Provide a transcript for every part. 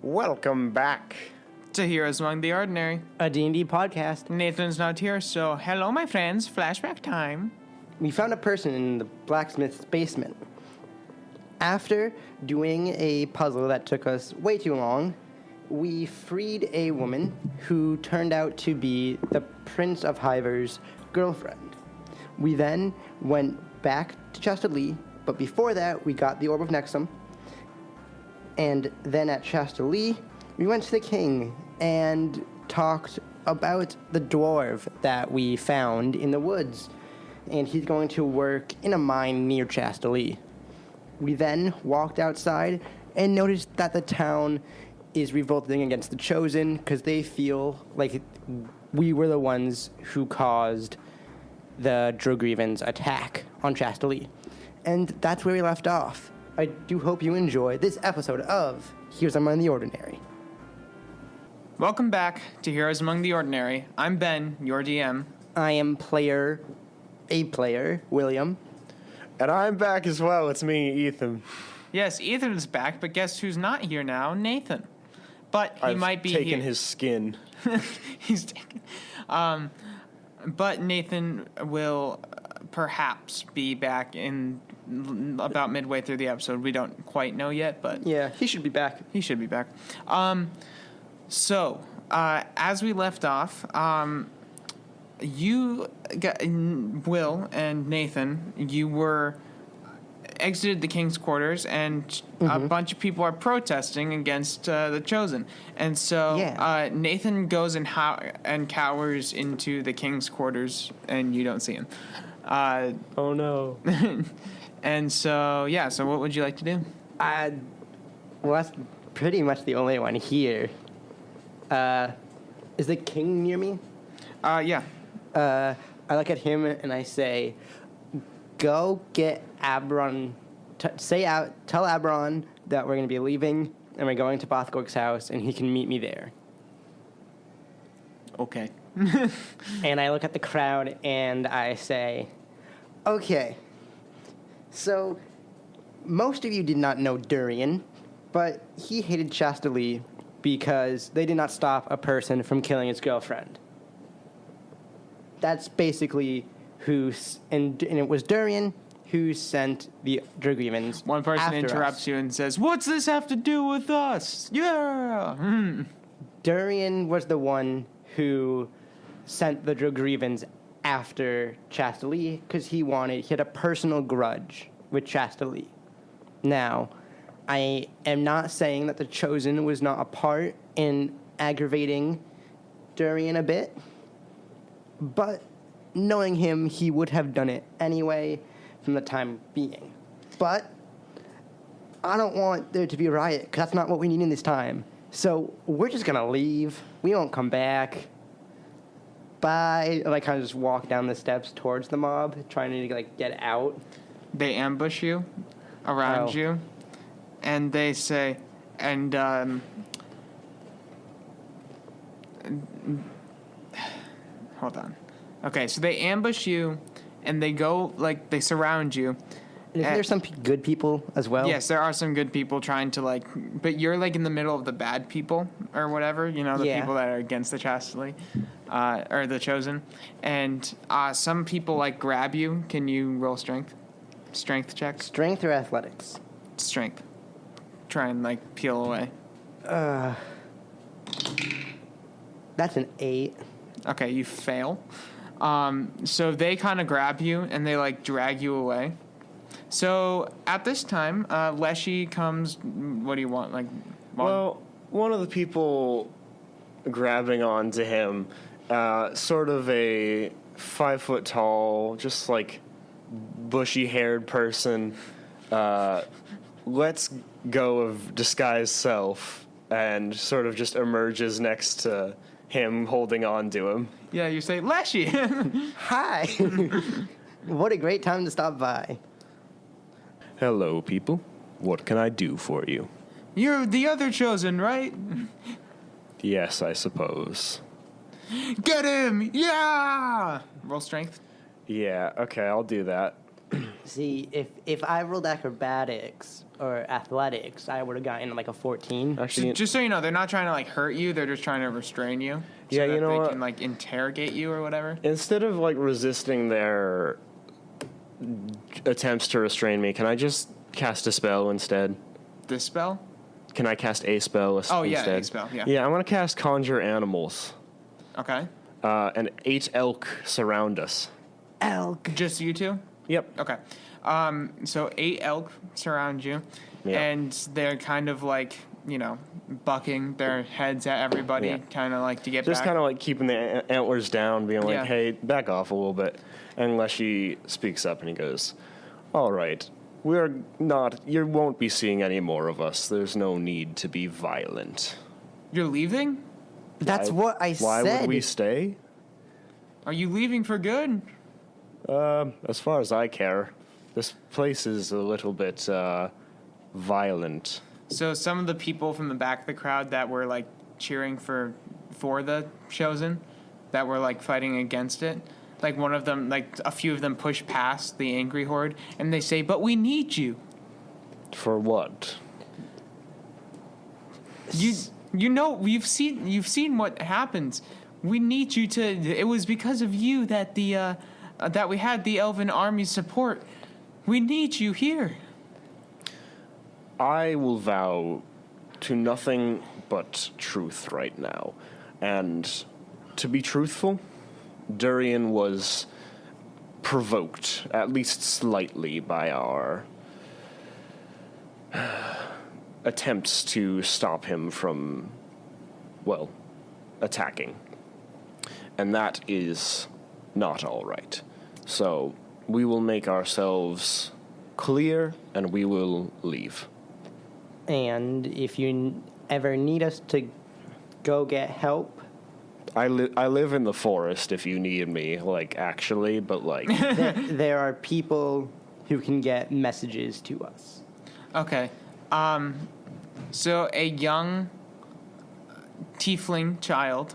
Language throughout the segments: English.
Welcome back to Heroes Among the Ordinary, a D&D podcast. Nathan's not here, so hello, my friends. Flashback time. We found a person in the blacksmith's basement. After doing a puzzle that took us way too long, we freed a woman who turned out to be the Prince of Hiver's girlfriend. We then went back to Chester Lee, but before that, we got the Orb of Nexum. And then at Chester Lee, we went to the king and talked about the dwarf that we found in the woods. And he's going to work in a mine near Chester Lee. We then walked outside and noticed that the town is revolting against the Chosen because they feel like we were the ones who caused the Drogreevan's attack on Chester Lee. And that's where we left off. I do hope you enjoy this episode of Heroes Among the Ordinary. Welcome back to Heroes Among the Ordinary. I'm Ben, your DM. I am player, William. And I'm back as well. It's me, Ethan. Yes, Ethan is back, but guess who's not here now? Nathan. But he might be taken here. his skin. He's taken. But Nathan will perhaps be back in about midway through the episode. We don't quite know yet, but yeah, he should be back. He should be back. So as we left off, Will and Nathan, you were exited the king's quarters, and a bunch of people are protesting against the Chosen. And so Nathan goes and cowers into the king's quarters, and you don't see him. Oh, no. And so, so what would you like to do? Well, that's pretty much the only one here. Is the king near me? Yeah. I look at him and I say, go get Abron. Tell Abron that we're going to be leaving and we're going to Bothgorg's house and he can meet me there. Okay. And I look at the crowd and I say, okay, so most of you did not know Durian, but he hated Chester Lee because they did not stop a person from killing his girlfriend. That's basically and it was Durian who sent the Drogreevans. One person interrupts you and says, "What's this have to do with us?" Yeah. Durian was the one who sent the Drogreevans after Chester Lee because he had a personal grudge with Chester Lee. Now, I am not saying that the Chosen was not a part in aggravating Durian a bit, but knowing him, he would have done it anyway from the time being. But I don't want there to be a riot, because that's not what we need in this time. So we're just going to leave. We won't come back. Bye. And I kind of just walk down the steps towards the mob, trying to get out. They ambush you around you, and they say, and hold on. Okay, so they ambush you, and they go, they surround you. Isn't there some good people as well? Yes, there are some good people trying to, but you're, in the middle of the bad people, or whatever, the people that are against the Chastely, or the Chosen. And some people, grab you. Can you roll strength? Strength check? Strength or athletics? Strength. Try and, peel away. That's an 8. Okay, you fail. So they kind of grab you and they drag you away. So at this time, Leshy comes. What do you want? Well, one of the people grabbing onto him, sort of a 5 foot tall, just bushy haired person, lets go of disguised self and sort of just emerges next to him holding on to him. Yeah, you say, Leshy! Hi! What a great time to stop by. Hello, people. What can I do for you? You're the other Chosen, right? Yes, I suppose. Get him! Yeah! Roll strength. Yeah, okay, I'll do that. See, if I rolled acrobatics or athletics, I would have gotten like a 14. Actually, Just so you know, they're not trying to like hurt you. They're just trying to restrain you. So Yeah, that you know they what? can like interrogate you or whatever. instead of like resisting their attempts to restrain me, can I just cast a spell instead? This spell? Can I cast a spell Oh yeah, instead? a spell. Yeah. Yeah, I'm gonna cast Conjure Animals. Okay. And 8 elk surround us. Elk. Just you two? Yep. Okay. So 8 elk surround you, Yeah. and they're kind of like, bucking their heads at everybody, Yeah. kind of like to get Just back. kind of like keeping the antlers down, being like, Yeah. hey, back off a little bit. And Leshy speaks up and he goes, all right, you won't be seeing any more of us. There's no need to be violent. You're leaving? That's what I Why said. would we stay? Are you leaving for good? As far as I care, this place is a little bit violent. So some of the people from the back of the crowd that were like cheering for the Chosen, that were like fighting against it, like one of them, like a few of them push past the angry horde and they say, "But we need you." For what? You've seen what happens. We need you to. It was because of you that that we had the Elven army's support. We need you here. I will vow to nothing but truth right now. And to be truthful, Durian was provoked, at least slightly, by our attempts to stop him from, well, attacking. And that is not all right. So we will make ourselves clear and we will leave. And if you ever need us to go get help, I live in the forest if you need me, like, actually, but, like... there are people who can get messages to us. Okay. So a young tiefling child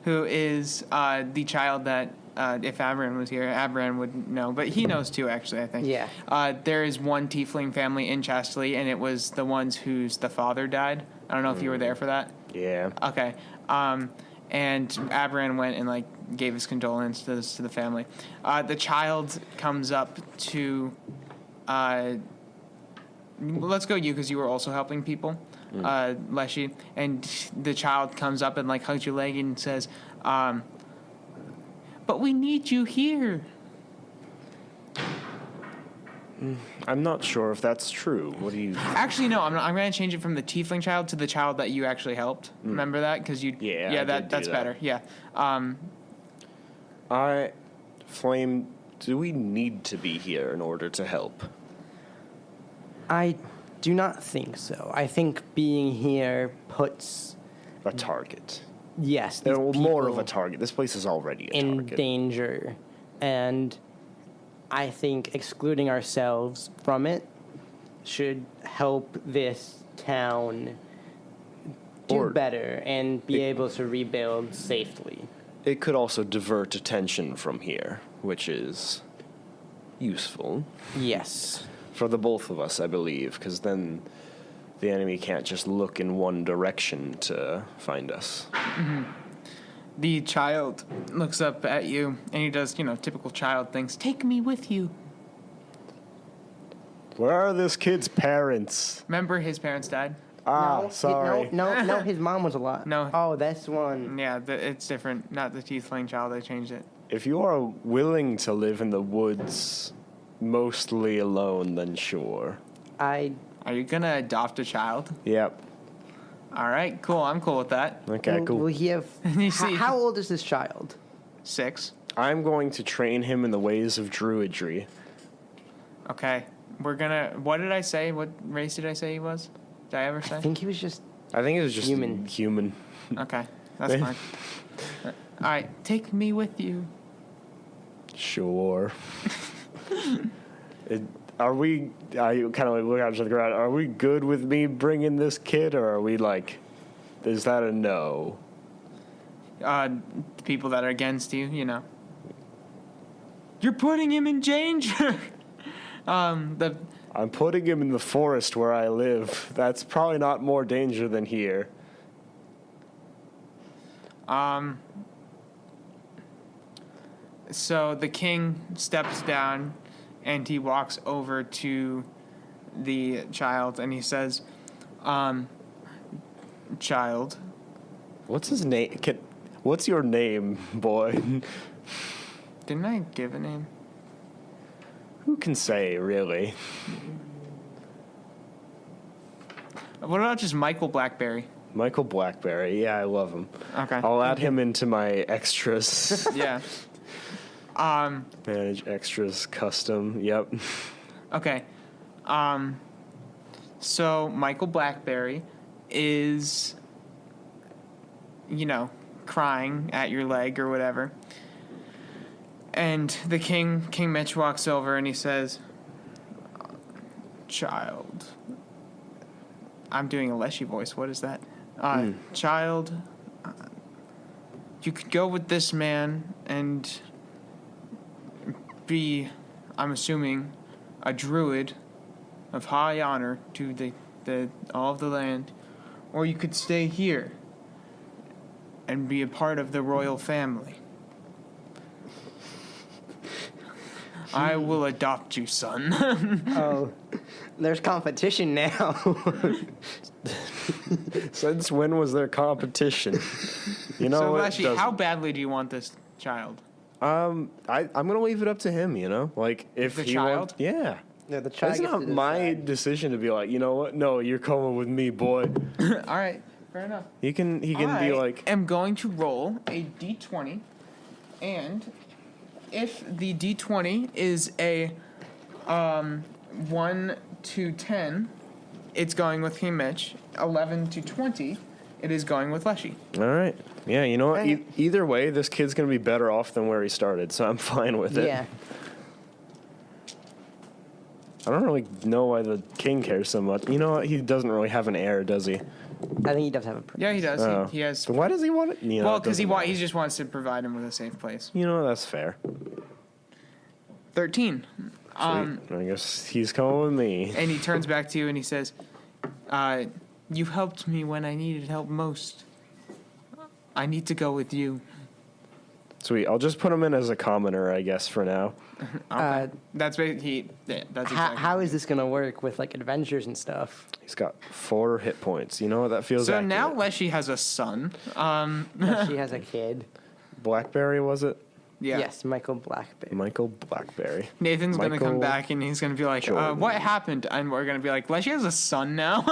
who is the child that if Abran was here, Abran would know, but he knows too, actually, I think. Yeah. There is one tiefling family in Chastely, and it was the ones whose the father died. I don't know if you were there for that. Yeah. Okay. And Abran went and like gave his condolences to the family. The child comes up to. Let's go you, because you were also helping people, Leshy. And the child comes up and like hugs your leg and says, "But we need you here." I'm not sure if that's true. What do you... Actually, no. I'm going to change it from the tiefling child to the child that you actually helped. Remember that? Because you. Yeah, Yeah. I did do That's that. better. Yeah. Flame, do we need to be here in order to help? I do not think so. I think being here puts, A target. yes, these Well, more of people a target. This place is already a in target. danger. And I think excluding ourselves from it should help this town do Or- better and be able to rebuild safely. It could also divert attention from here, which is useful Yes. for the both of us, I believe, because then the enemy can't just look in one direction to find us. The child looks up at you, and he does, typical child things. "Take me with you." Where are this kid's parents? Remember, his parents died. No, Sorry. No, his mom was alive. No. Oh, that's one. Yeah, it's different. Not the tiefling child. They changed it. If you are willing to live in the woods mostly alone, then sure. Are you gonna adopt a child? Yep. All right, cool. I'm cool with that. Okay, cool. Will he have... You see- how old is this child? 6. I'm going to train him in the ways of druidry. Okay, we're gonna. What did I say? What race did I say he was? Did I ever say? I think he was just... I think it was just Human. human. Okay, that's fine. All right, take me with you. Sure. I kind of like look out to the ground. Are we good with me bringing this kid, or are we like, is that a no? The people that are against you, You're putting him in danger. I'm putting him in the forest where I live. That's probably not more danger than here. So the king steps down, and he walks over to the child, and he says, "Child." What's his name? What's your name, boy? Didn't I give a name? Who can say, really? What about just Michael Blackberry? Michael Blackberry. Yeah, I love him. Okay. I'll add him into my extras. Yeah. Manage extras, custom. Yep. Okay. So Michael Blackberry is, crying at your leg or whatever. And the King Mitch walks over and he says, "Child." I'm doing a Leshy voice. What is that? Child, you could go with this man and be, I'm assuming, a druid of high honor to the all of the land, or you could stay here and be a part of the royal family. I will adopt you, son. Oh, there's competition now. Since when was there competition? So, Leshy, how badly do you want this child? I'm gonna leave it up to him. Like if The he child? yeah. No, the child It's gets not to my decide. decision to be like, you know what? No, you're coming with me, boy. All right, fair enough. He can be like, I am going to roll a d20, and if the d20 is a 1 to 10, it's going with King Mitch. 11 to 20, it is going with Leshy. all right, yeah. You know what? Right. Either way, this kid's gonna be better off than where he started, so I'm fine with it. Yeah. I don't really know why the king cares so much. You know what? He doesn't really have an heir, does he? I think he does have a Yeah, he does. Oh. He has. So why does he want it? Well, because he he just wants to provide him with a safe place. You know, that's fair. 13. I guess he's coming with me. And he turns back to you and he says, "You helped me when I needed help most. I need to go with you." Sweet. I'll just put him in as a commoner, I guess, for now. That's basically that's exactly. How is this gonna work with like adventures and stuff? He's got 4 hit points. You know what? That feels So accurate. now Leshy has a son. She has a kid. Blackberry, was it? Yeah. Yes, Michael Blackberry. Michael Blackberry. Nathan's going to come Michael back and he's going to be like, Jordan. "What happened?" And we're going to be like, "Leshy has a son now."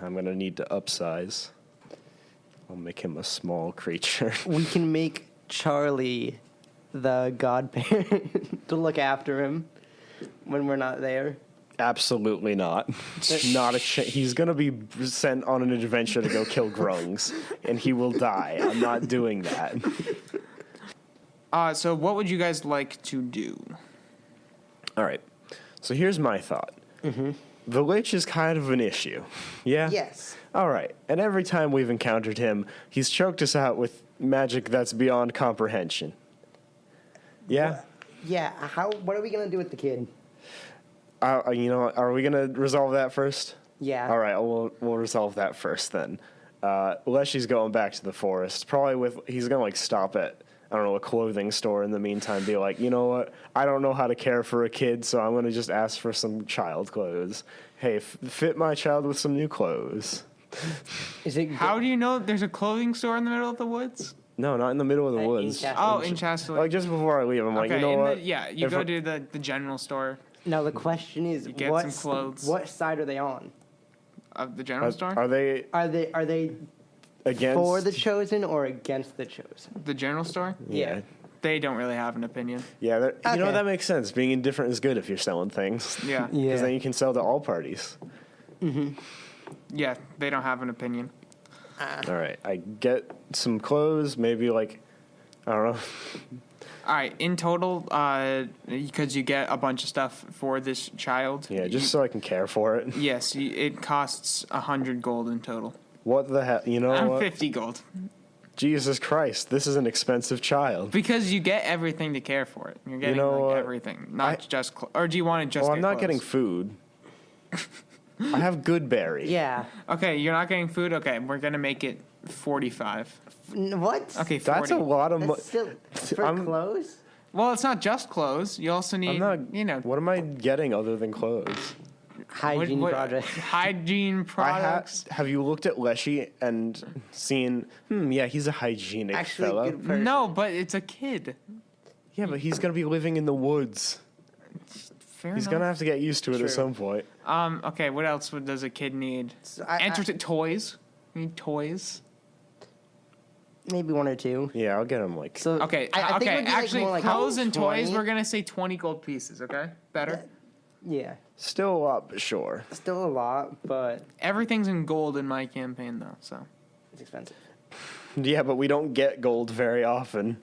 I'm going to need to upsize. I'll make him a small creature. We can make Charlie the godparent to look after him when we're not there. Absolutely not. Not a He's going to be sent on an adventure to go kill grungs, and he will die. I'm not doing that. So what would you guys like to do? All right. So here's my thought. Mm-hmm. The Lich is kind of an issue. Yeah? Yes. All right. And every time we've encountered him, he's choked us out with magic that's beyond comprehension. Yeah? Yeah. What are we gonna do with the kid? Are we going to resolve that first? Yeah. All right. We'll resolve that first then. Leshy's going back to the forest. Probably he's going to stop at, I don't know, a clothing store in the meantime, be like, you know what? I don't know how to care for a kid, so I'm going to just ask for some child clothes. Hey, fit my child with some new clothes. Is it? How do you know there's a clothing store in the middle of the woods? No, not in the middle of the In woods. Chester. Oh, in Chester. Like just before I leave, I'm like, Okay, you know what? you If go I- to the general store Now the question is, get some clothes. What side are they on? of the general store. Are they Are they against for the chosen or against the chosen? The general store. Yeah. They don't really have an opinion. Yeah, you know Okay. that makes sense. Being indifferent is good if you're selling things. Yeah. Because then you can sell to all parties. Yeah, they don't have an opinion. All right, I get some clothes, maybe I don't know. All right, in total, because you get a bunch of stuff for this child. Yeah, just so I can care for it. Yes, it costs 100 gold in total. What the hell? You know I'm what? 50 gold. Jesus Christ, this is an expensive child. Because you get everything to care for it. You're getting everything, not just or do you want to just? Well, I'm not getting food. I have good berry. Yeah. Okay, you're not getting food. Okay, we're gonna make it 45. What? Okay, 40. That's a lot of money. Still for clothes? Well, it's not just clothes. You also need, What am I getting other than clothes? Hygiene projects. Hygiene products. Have you looked at Leshy and seen, yeah, he's a hygienic Actually, fellow. good person. No, but it's a kid. Yeah, but he's going to be living in the woods. Fair He's enough. going to have to get used to it True. at some point. Okay, what else does a kid need? So toys. You need toys. Maybe one or two. Yeah, I'll get him like... So Okay, I think it would be, actually, more like clothes and 20. toys, we're going to say 20 gold pieces, okay? Better? Yeah. Still a lot, but sure. Still a lot, but Everything's in gold in my campaign, though, so. it's expensive. Yeah, but we don't get gold very often.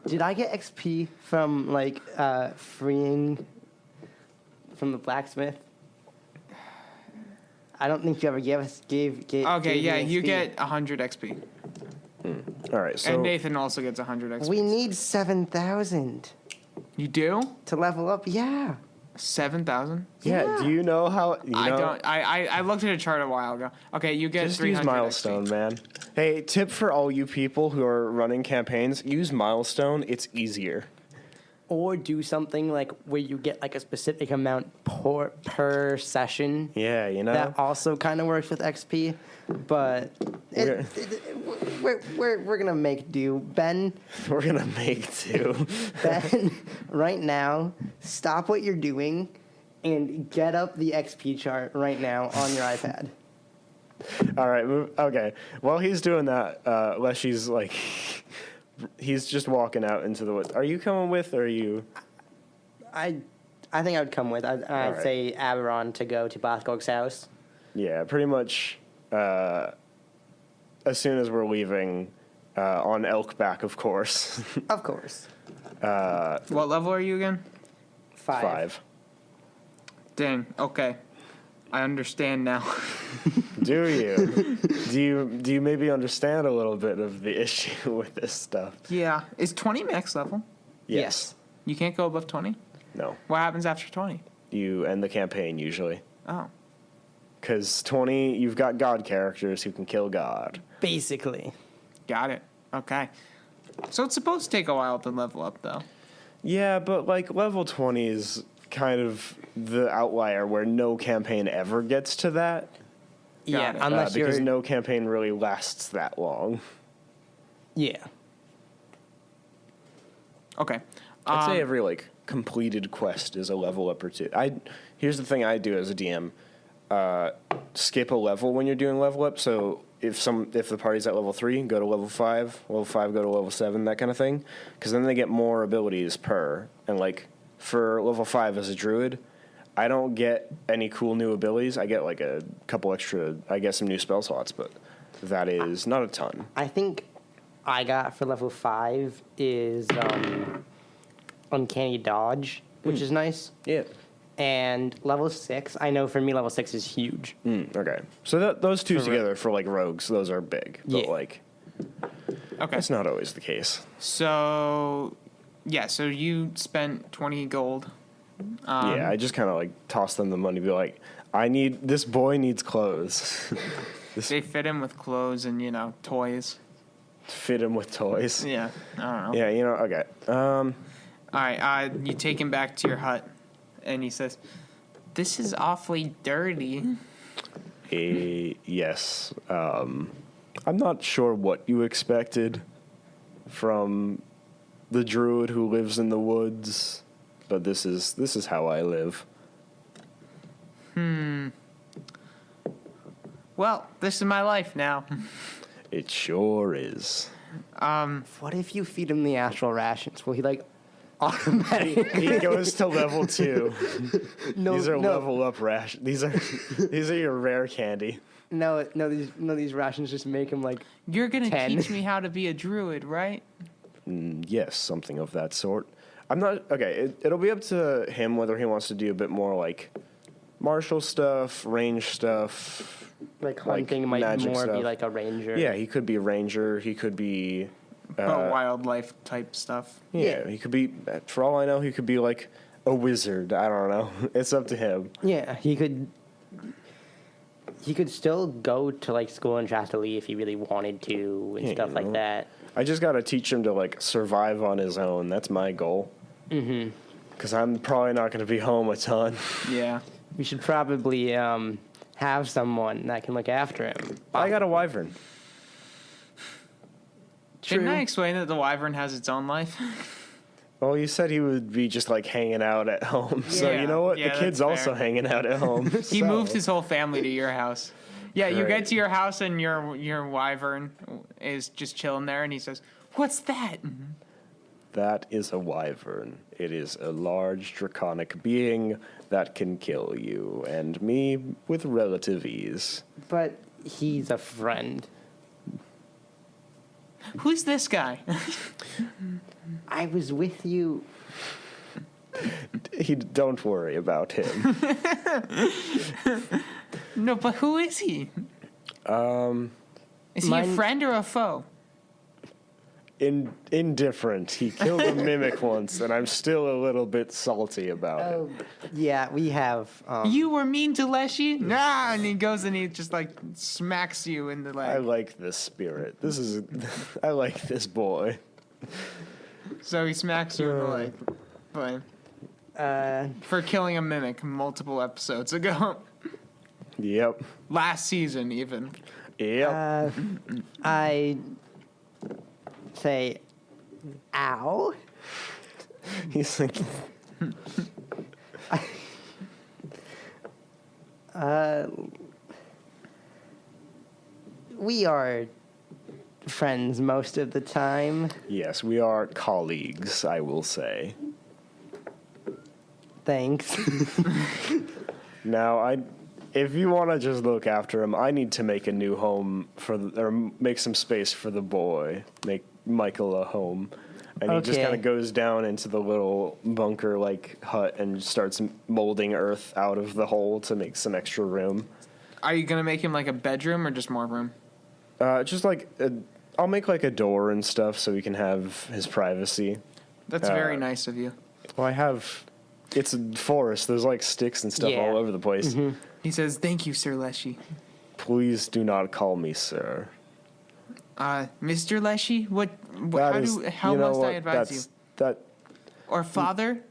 Did I get XP from like freeing from the blacksmith? I don't think you ever gave. Okay, gave yeah, me you XP. get 100 XP. All right, so... And Nathan also gets 100 XP. We need 7,000 You do? to level up. Yeah. 7,000? Yeah, Yeah. do you know how... I don't. I looked at a chart a while ago. Okay, you get Just 300 use Milestone, XP. man. Hey, tip for all you people who are running campaigns, use Milestone. It's easier. Or do something like where you get like a specific amount per session. Yeah, you know? That also kind of works with XP, but we're gonna make do. Ben, We're going to make two. Ben, right now, stop what you're doing and get up the XP chart right now on your iPad. All right, okay. While he's doing that, Leshy's like... He's just walking out into the woods. Are you coming with, or are you... I think I would come with. I'd right. say Aberon to go to Bothgog's house. Yeah, pretty much as soon as we're leaving, on Elkback, of course. Of course. What level are you again? 5. Dang, okay. I understand now. Do you? Do you maybe understand a little bit of the issue with this stuff? Yeah. Is 20 max level? Yes. You can't go above 20? No. What happens after 20? You end the campaign usually. Oh. Because 20, you've got God characters who can kill God. Basically. Got it. Okay. So it's supposed to take a while to level up, though. Yeah, but like level 20 is kind of the outlier where no campaign ever gets to that. Yeah, it. unless Because you're... no campaign really lasts that long. Yeah. Okay. I'd say every like completed quest is a level up or two. Here's the thing I do as a DM: skip a level when you're doing level up. So if the party's at level 3, go to level 5. Level 5, go to level 7. That kind of thing. Because then they get more abilities per. And like for level 5 as a druid, I don't get any cool new abilities. I get like a couple extra. I get some new spell slots, but that is not a ton. I think I got for level 5 is Uncanny Dodge, which is nice. Yeah. And level 6, I know for me level 6 is huge. Okay. So those two For together for like rogues, those are big. But Yeah. like Okay. that's not always the case. So, yeah, so you spent 20 gold. Yeah, I just kind of like toss them the money, be like, this boy needs clothes. They fit him with clothes and, toys. Fit him with toys. Yeah, I don't know. Yeah, okay. All right, you take him back to your hut, and he says, "This is awfully dirty." Yes. I'm not sure what you expected from the druid who lives in the woods, but this is how I live. Well, this is my life now. It sure is. What if you feed him the astral rations? Will he like automatically? He goes to level 2. No, These are no, level up rations. These are your rare candy. no. These rations just make him like. You're gonna 10. teach me how to be a druid, right? Yes, something of that sort. I'm not okay. It'll be up to him whether he wants to do a bit more like martial stuff, range stuff. Like hunting might magic more be stuff. like a ranger. Yeah, he could be a ranger. He could be... wildlife type stuff. Yeah, he could be... For all I know, he could be like a wizard. I don't know. It's up to him. Yeah, he could still go to like school in Chastely if he really wanted to and stuff like that. I just got to teach him to like survive on his own. That's my goal. Mm-hmm. Because I'm probably not going to be home a ton. Yeah. We should probably have someone that can look after him. I got a wyvern. Didn't I explain that the wyvern has its own life? Well, you said he would be just like hanging out at home. So you know what? Yeah, the kid's that's also fair. hanging out at home. He so. moved his whole family to your house. Yeah, you Great. get to your house and your wyvern is just chilling there, and he says, "What's that?" That is a wyvern. It is a large draconic being that can kill you and me with relative ease. But he's a friend. Who's this guy? I was with you. Don't worry about him. No, but who is he? Is he a friend or a foe? Indifferent. He killed a mimic once, and I'm still a little bit salty about it. Yeah, we have. You were mean to Leshy? Nah, and he goes and he just like smacks you in the I leg. like this spirit. I like this boy. So he smacks you in the leg. Fine. For killing a mimic multiple episodes ago. Yep. Last season, even. Yep. I say, ow. He's like, We are friends most of the time. yes, we are colleagues, I will say. Thanks. Now, if you want to just look after him, I need to make a new home or make some space for the boy. Make Michael a home. And he just Okay. kind of goes down into the little bunker-like hut and starts molding earth out of the hole to make some extra room. Are you gonna make him like a bedroom or just more room? Just like, I'll make like a door and stuff so he can have his privacy. That's very nice of you. Well, it's a forest. There's like sticks and stuff Yeah. all over the place. He says, "Thank you, Sir Leshy." Please do not call me sir. Mr. Leshy, how You know must what? I advise you? That Or father?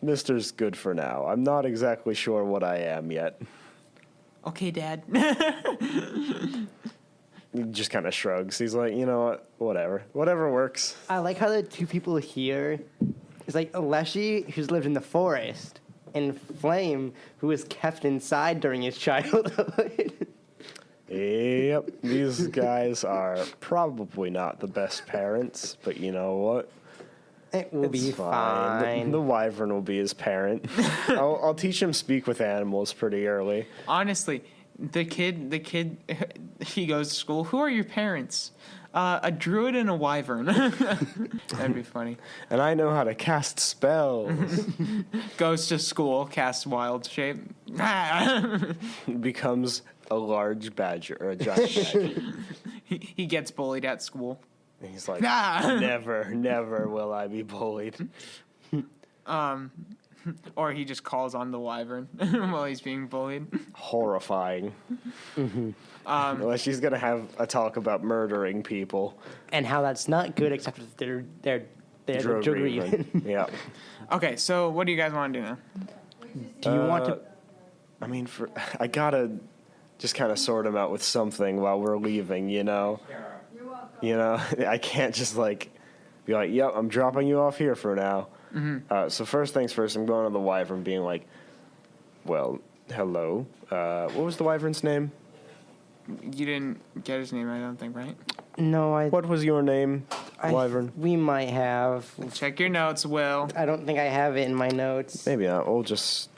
Mister's good for now. I'm not exactly sure what I am yet. Okay, Dad. He just kind of shrugs. He's like, you know what? Whatever works. I like how the two people here is like Leshy, who's lived in the forest, and Flame, who was kept inside during his childhood. Yep, these guys are probably not the best parents, but you know what? It will be It's fine. The wyvern will be his parent. I'll teach him speak with animals pretty early. Honestly, the kid, he goes to school. Who are your parents? A druid and a wyvern. That'd be funny. And I know how to cast spells. Goes to school, casts wild shape. Becomes a large badger or a giant badger. He gets bullied at school. And he's like, never will I be bullied. Or he just calls on the wyvern while he's being bullied. Horrifying. Unless she's gonna have a talk about murdering people. And how that's not good, except that they're Drogon. Yeah. Okay, so what do you guys want to do now? Do you want to? I mean, I gotta just kind of sort him out with something while we're leaving, you know? You know, I can't just like be like, yep, I'm dropping you off here for now. Mm-hmm. So first things first, I'm going to the wyvern being like, well, hello. What was the wyvern's name? You didn't get his name, I don't think, right? No, What was your name, wyvern? We might have. Check your notes, Will. I don't think I have it in my notes. Maybe not. We'll just...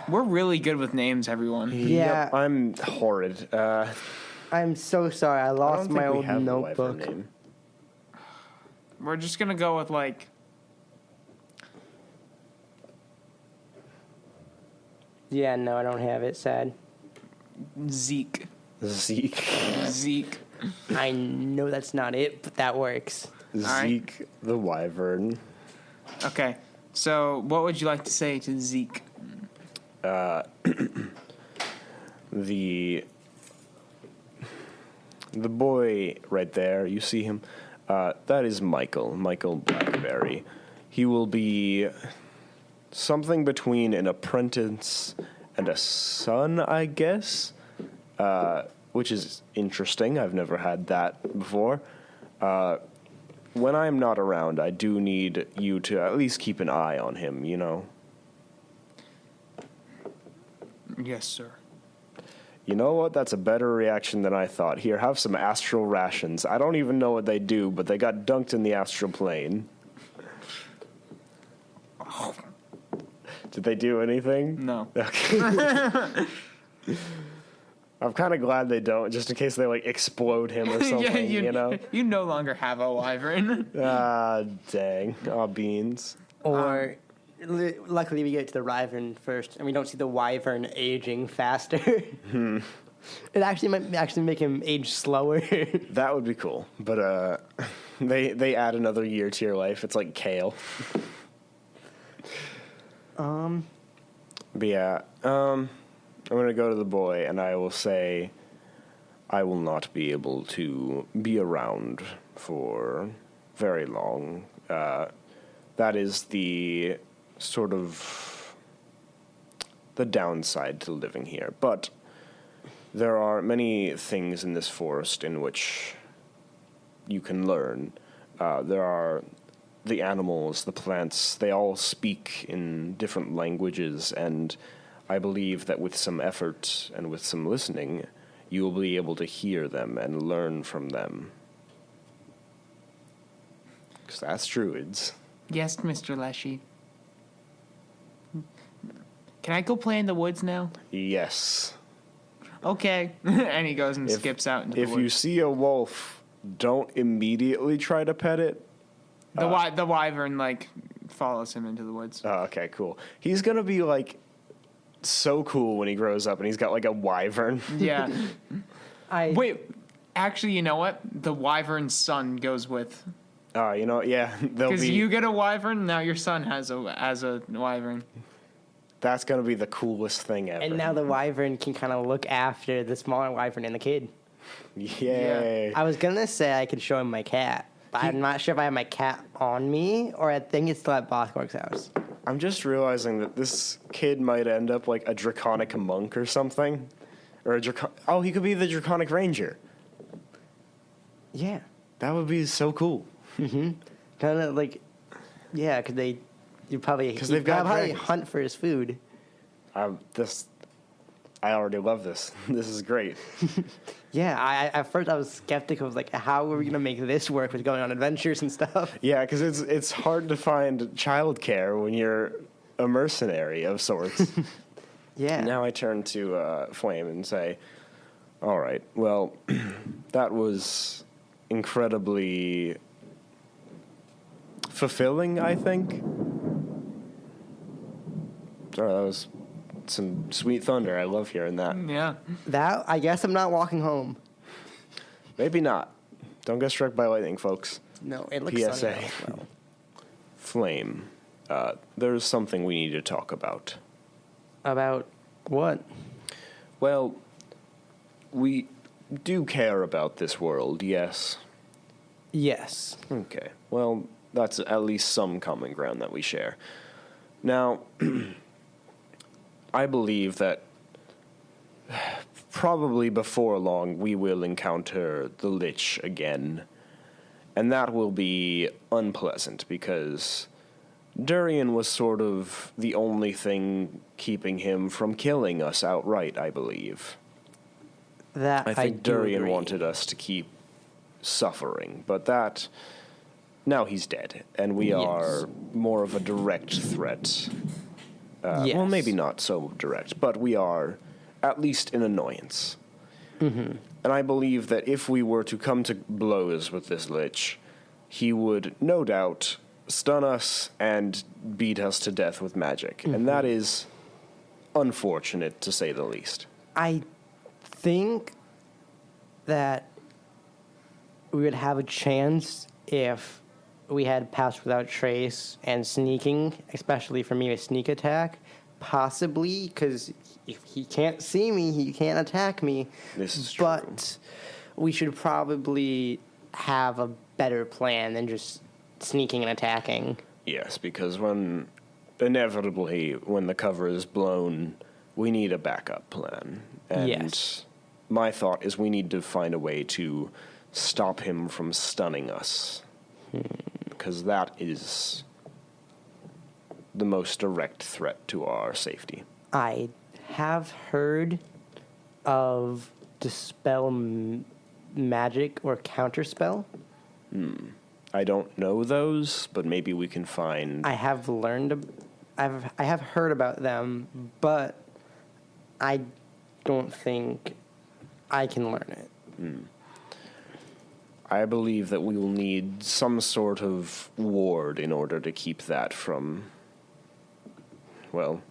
We're really good with names, everyone. Yeah. Yep, I'm horrid. I'm so sorry. I I lost don't think my we old have a notebook. wyvern name. We're just gonna go with like Yeah, no, I don't have it. Sad. Zeke. Zeke. I know that's not it, but that works. Zeke the Wyvern. Okay. So, what would you like to say to Zeke? The boy right there, you see him? That is Michael Blackberry. He will be something between an apprentice and a son, I guess, which is interesting. I've never had that before. When I'm not around, I do need you to at least keep an eye on him, you know? Yes, sir. You know what? That's a better reaction than I thought. Here, have some astral rations. I don't even know what they do, but they got dunked in the astral plane. Did they do anything? No. Okay. I'm kind of glad they don't, just in case they, like, explode him or something, you know? You no longer have a wyvern. Ah, dang. Aw, beans. Or, luckily we get to the wyvern first, and we don't see the wyvern aging faster. It actually might make him age slower. That would be cool. But they add another year to your life. It's like kale. But yeah, I'm going to go to the boy, and I will say I will not be able to be around for very long. That is the sort of the downside to living here. But there are many things in this forest in which you can learn. There are the animals, the plants, they all speak in different languages, and I believe that with some effort and with some listening, you will be able to hear them and learn from them. Because that's druids. Yes, Mr. Leshy. Can I go play in the woods now? Yes. Okay. And he goes and skips out into the woods. If you see a wolf, don't immediately try to pet it. The wyvern, like, follows him into the woods. Oh, okay, cool. He's going to be, like, so cool when he grows up and he's got, like, a wyvern. Yeah. Wait, actually, you know what? The wyvern's son goes with. Oh, you know, yeah. Because you get a wyvern, now your son has a wyvern. That's going to be the coolest thing ever. And now the wyvern can kind of look after the smaller wyvern and the kid. Yay. Yeah. I was going to say I could show him my cat, but I'm not sure if I have my cat on me or I think it's still at Bothcork's house. I'm just realizing that this kid might end up like a draconic monk or something. Or he could be the draconic ranger. Yeah. That would be so cool. Mm-hmm. Kind of like, yeah, because they've probably hunt for his food. I already love this. This is great. Yeah, at first I was skeptical. I was like, how are we going to make this work with going on adventures and stuff? Yeah, because it's hard to find childcare when you're a mercenary of sorts. Yeah. Now I turn to Flame and say, all right, well, that was incredibly fulfilling, I think. Sorry, that was some sweet thunder. I love hearing that. Yeah. That, I guess I'm not walking home. Maybe not. Don't get struck by lightning, folks. No, it looks PSA. sunny out, well. Flame, there's something we need to talk about. About what? Well, we do care about this world, yes? Yes. Okay. Well, that's at least some common ground that we share. Now, I believe that probably before long we will encounter the Lich again. And that will be unpleasant because Durian was sort of the only thing keeping him from killing us outright, I believe. That I think Durian agree. wanted us to keep suffering, but that... Now he's dead, and we are more of a direct threat. Yes. Well, maybe not so direct, but we are at least an annoyance. Mm-hmm. And I believe that if we were to come to blows with this Lich, he would no doubt stun us and beat us to death with magic. Mm-hmm. And that is unfortunate, to say the least. I think that we would have a chance if we had Pass Without Trace and sneaking, especially for me, a sneak attack. Possibly, because if he can't see me, he can't attack me. This is true. But we should probably have a better plan than just sneaking and attacking. Yes, because inevitably, when the cover is blown, we need a backup plan. And Yes. my thought is we need to find a way to stop him from stunning us. Because that is the most direct threat to our safety. I have heard of Dispel Magic or Counterspell. I don't know those, but maybe we can find... I have I have heard about them, but I don't think I can learn it. I believe that we will need some sort of ward in order to keep that from, well,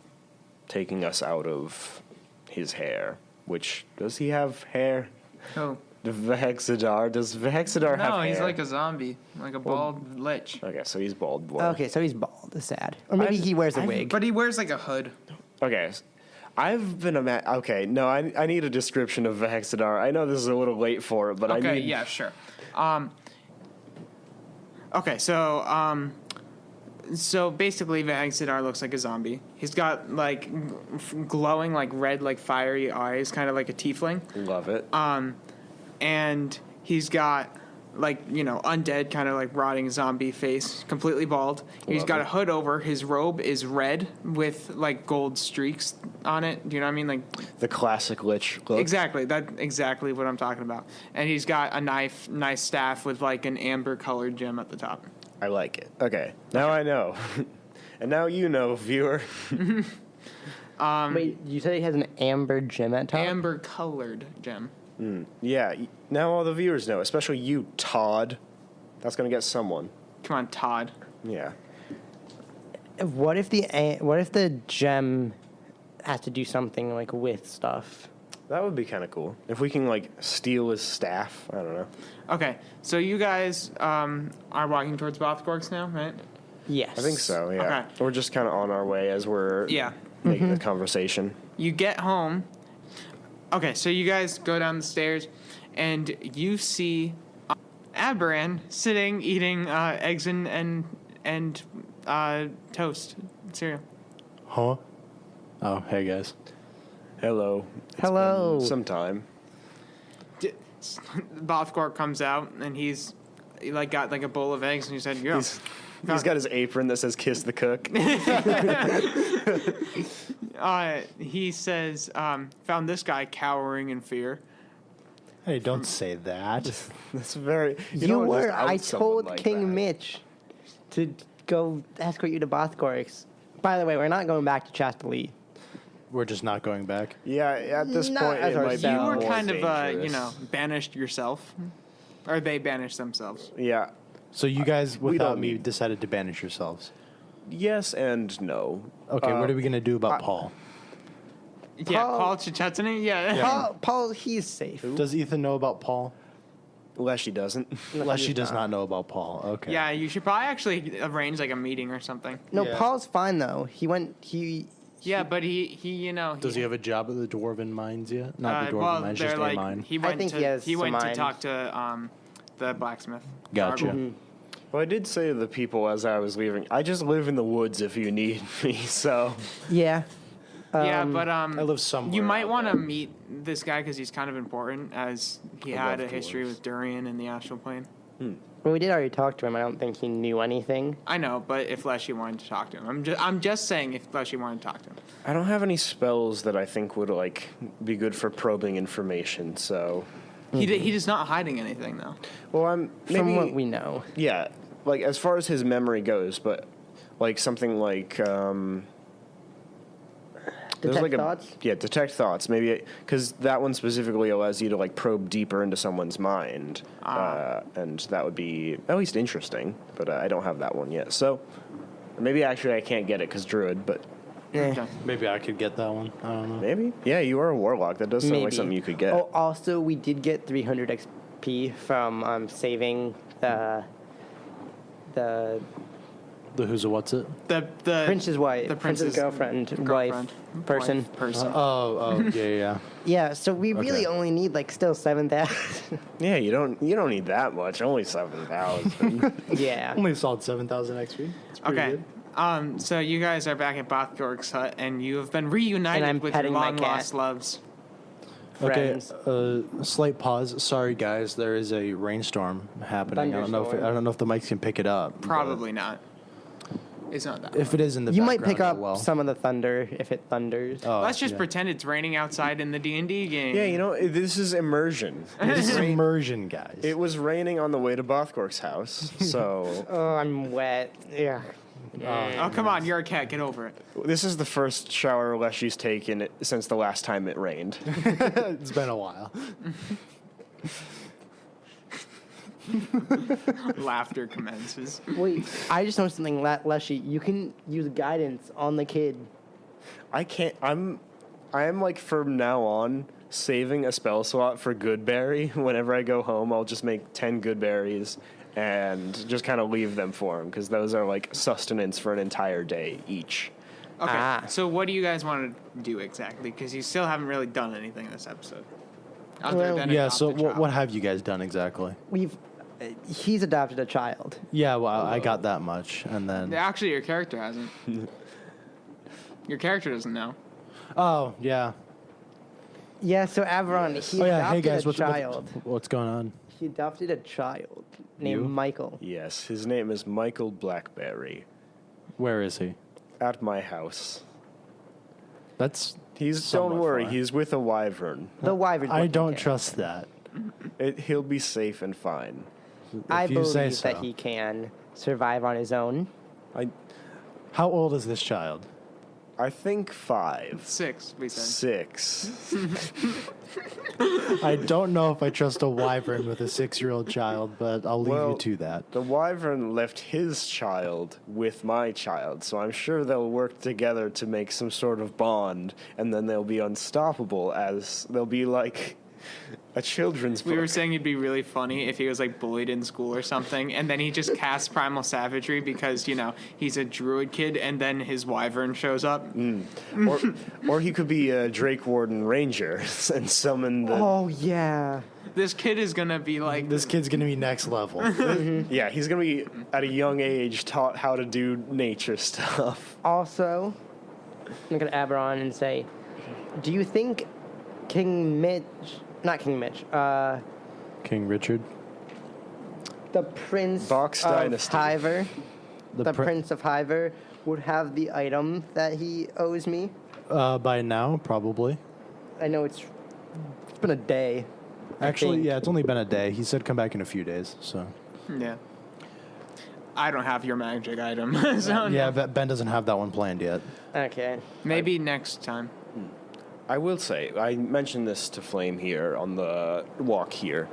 taking us out of his hair. Which, does he have hair? Oh. Vehexidar? Does Vehexidar have hair? No, he's like a zombie, like a bald lich. Okay, so he's bald. Boy. Okay, so he's bald. Sad. Or maybe he wears a wig. But he wears like a hood. Okay, I've been okay, no, I need a description of Vehexidar. I know this is a little late for it, but I need... Okay, yeah, sure. Okay, so basically Vehexidar looks like a zombie. He's got like glowing like red like fiery eyes, kind of like a tiefling. Love it. And he's got like, you know, undead kind of like rotting zombie face, completely bald. He's got a hood over. His robe is red with like gold streaks on it. Do you know what I mean? Like the classic lich look. Exactly. That's exactly what I'm talking about. And he's got a nice staff with like an amber colored gem at the top. I like it. Okay, now I know. And now you know, viewer. Wait, you said he has an amber gem at top? Amber colored gem. Yeah, now all the viewers know, especially you, Todd. That's going to get someone. Come on, Todd. Yeah. What if the gem has to do something like with stuff? That would be kind of cool. If we can, like, steal his staff. I don't know. Okay, so you guys are walking towards Bothgorks now, right? Yes. I think so, yeah. Okay. We're just kind of on our way as we're making the conversation. You get home. Okay, so you guys go down the stairs, and you see Aberan sitting eating eggs and toast cereal. Huh? Oh, hey guys. Hello. Hello. It's been some time. Bothgork comes out, and he like got like a bowl of eggs, and he said, "Yo." He's got his apron that says "Kiss the Cook." He says, found this guy cowering in fear. Hey, don't say that. That's very... I told like King that. Mitch to go escort you to Bothgorks. By the way, we're not going back to Chastelie. We're just not going back. Yeah, at this Not point, as it might be ourselves. You were more kind dangerous. of, banished yourself. Or they banished themselves. Yeah. So you guys, We without don't me, need- decided to banish yourselves. Yes and no. Okay, what are we going to do about Paul? Yeah, Paul- Paul Chechetsany? Yeah. Paul, he's safe. Does Ethan know about Paul? Leshy doesn't. Leshy does not know about Paul. Okay. Yeah, you should probably actually arrange like a meeting or something. No, Yeah. Paul's fine though. Yeah, but he Does he have a job at the Dwarven Mines yet? Not the Dwarven well, Mines, they're just a like mine. he went think to he has he went some to mines. talk to the blacksmith. Gotcha. Gargle. Well, I did say to the people as I was leaving, I just live in the woods if you need me, so... Yeah. Yeah, but I live somewhere. you might out want to there. meet this guy because he's kind of important, as he I had love a history dwarves. with Durian in the astral plane. Well, we did already talk to him. I don't think he knew anything. I know, but if Leshy wanted to talk to him, I'm just saying if Leshy wanted to talk to him. I don't have any spells that I think would, like, be good for probing information, so... He's not hiding anything though. Well, I'm... Maybe, From what we know. Yeah, like, as far as his memory goes, but, like, something like, there's Detect like thoughts? Yeah, detect thoughts. Maybe because that one specifically allows you to like probe deeper into someone's mind, and that would be at least interesting. But I don't have that one yet, so maybe actually I can't get it because Druid. But Okay. Maybe I could get that one. I don't know. Maybe. Yeah, you are a warlock. That does sound like Maybe. something you could get. Oh, also, we did get 300 XP from saving the The who's a what's it? The prince's wife, the prince's girlfriend, wife, person. Oh, yeah. Yeah, so we really Okay. only need like still 7,000. Yeah, you don't need that much. Only 7,000. Yeah. Only solid 7,000 XP. It's pretty Okay. good. So you guys are back at Bothgorg's hut, and you have been And reunited I'm with your petting my long lost cat. loves. Friends. Okay, slight pause. Sorry, guys. There is a rainstorm happening. I don't know if the mics can pick it up. but Probably not. It's not that. If it is in the You might background, pick up oh well. some of the thunder if it thunders. Oh, Let's just yeah. pretend it's raining outside in the D&D game. Yeah, you know, this is immersion. This is immersion, guys. It was raining on the way to Bothgorg's house, so Oh, I'm wet. Yeah. Oh, come on, you're a cat. Get over it. this is the first shower Leshy's taken since the last time it rained. It's been a while. Laughter commences. Wait, I just noticed something, Leshy. You can use guidance on the kid. I can't. I am like from now on saving a spell slot for good berry. Whenever I go home, I'll just make 10 good berries and just kind of leave them for him because those are like sustenance for an entire day each. Okay, Ah. so what do you guys want to do exactly? Because you still haven't really done anything this episode. Other Well, than Yeah. adopt So a child. what have you guys done exactly? He's adopted a child. Yeah. Well, I got that much, and then. Actually, your character hasn't. Your character doesn't know. Oh yeah. Yeah, so Averon, he Oh yeah. adopted Hey guys, a child. what's going on? He adopted a child named You? Michael. Yes, his name is Michael Blackberry. Where is he? At my house. That's. Don't somewhat worry, far. he's with a wyvern. The wyvern. I wouldn't don't care. trust that. He'll be safe and fine. I If you say believe that so. he can survive on his own. How old is this child? I think 5. 6, we said. 6. I don't know if I trust a wyvern with a 6-year-old child, but I'll leave Well, you to that. The wyvern left his child with my child, so I'm sure they'll work together to make some sort of bond, and then they'll be unstoppable as they'll be like a children's book. We were saying it'd be really funny if he was like bullied in school or something, and then he just casts Primal Savagery because, you know, he's a druid kid, and then his wyvern shows up. or he could be a Drake Warden Ranger and summon the... Oh, yeah. This kid is gonna be like This kid's gonna be next level. Yeah, he's going to be, at a young age, taught how to do nature stuff. Also, I'm going to Averon and say, do you think not King Mitch, King Richard. the Prince Box of Dynasty. Hiver, the pri- Prince of Hiver would have the item that he owes me? By now, probably. I know it's been a day. I Actually, think. yeah, it's only been a day. He said come back in a few days, so. yeah. I don't have your magic item, so Yeah, but Ben doesn't have that one planned yet. Okay. maybe next time. I will say, I mentioned this to Flame here on the walk here.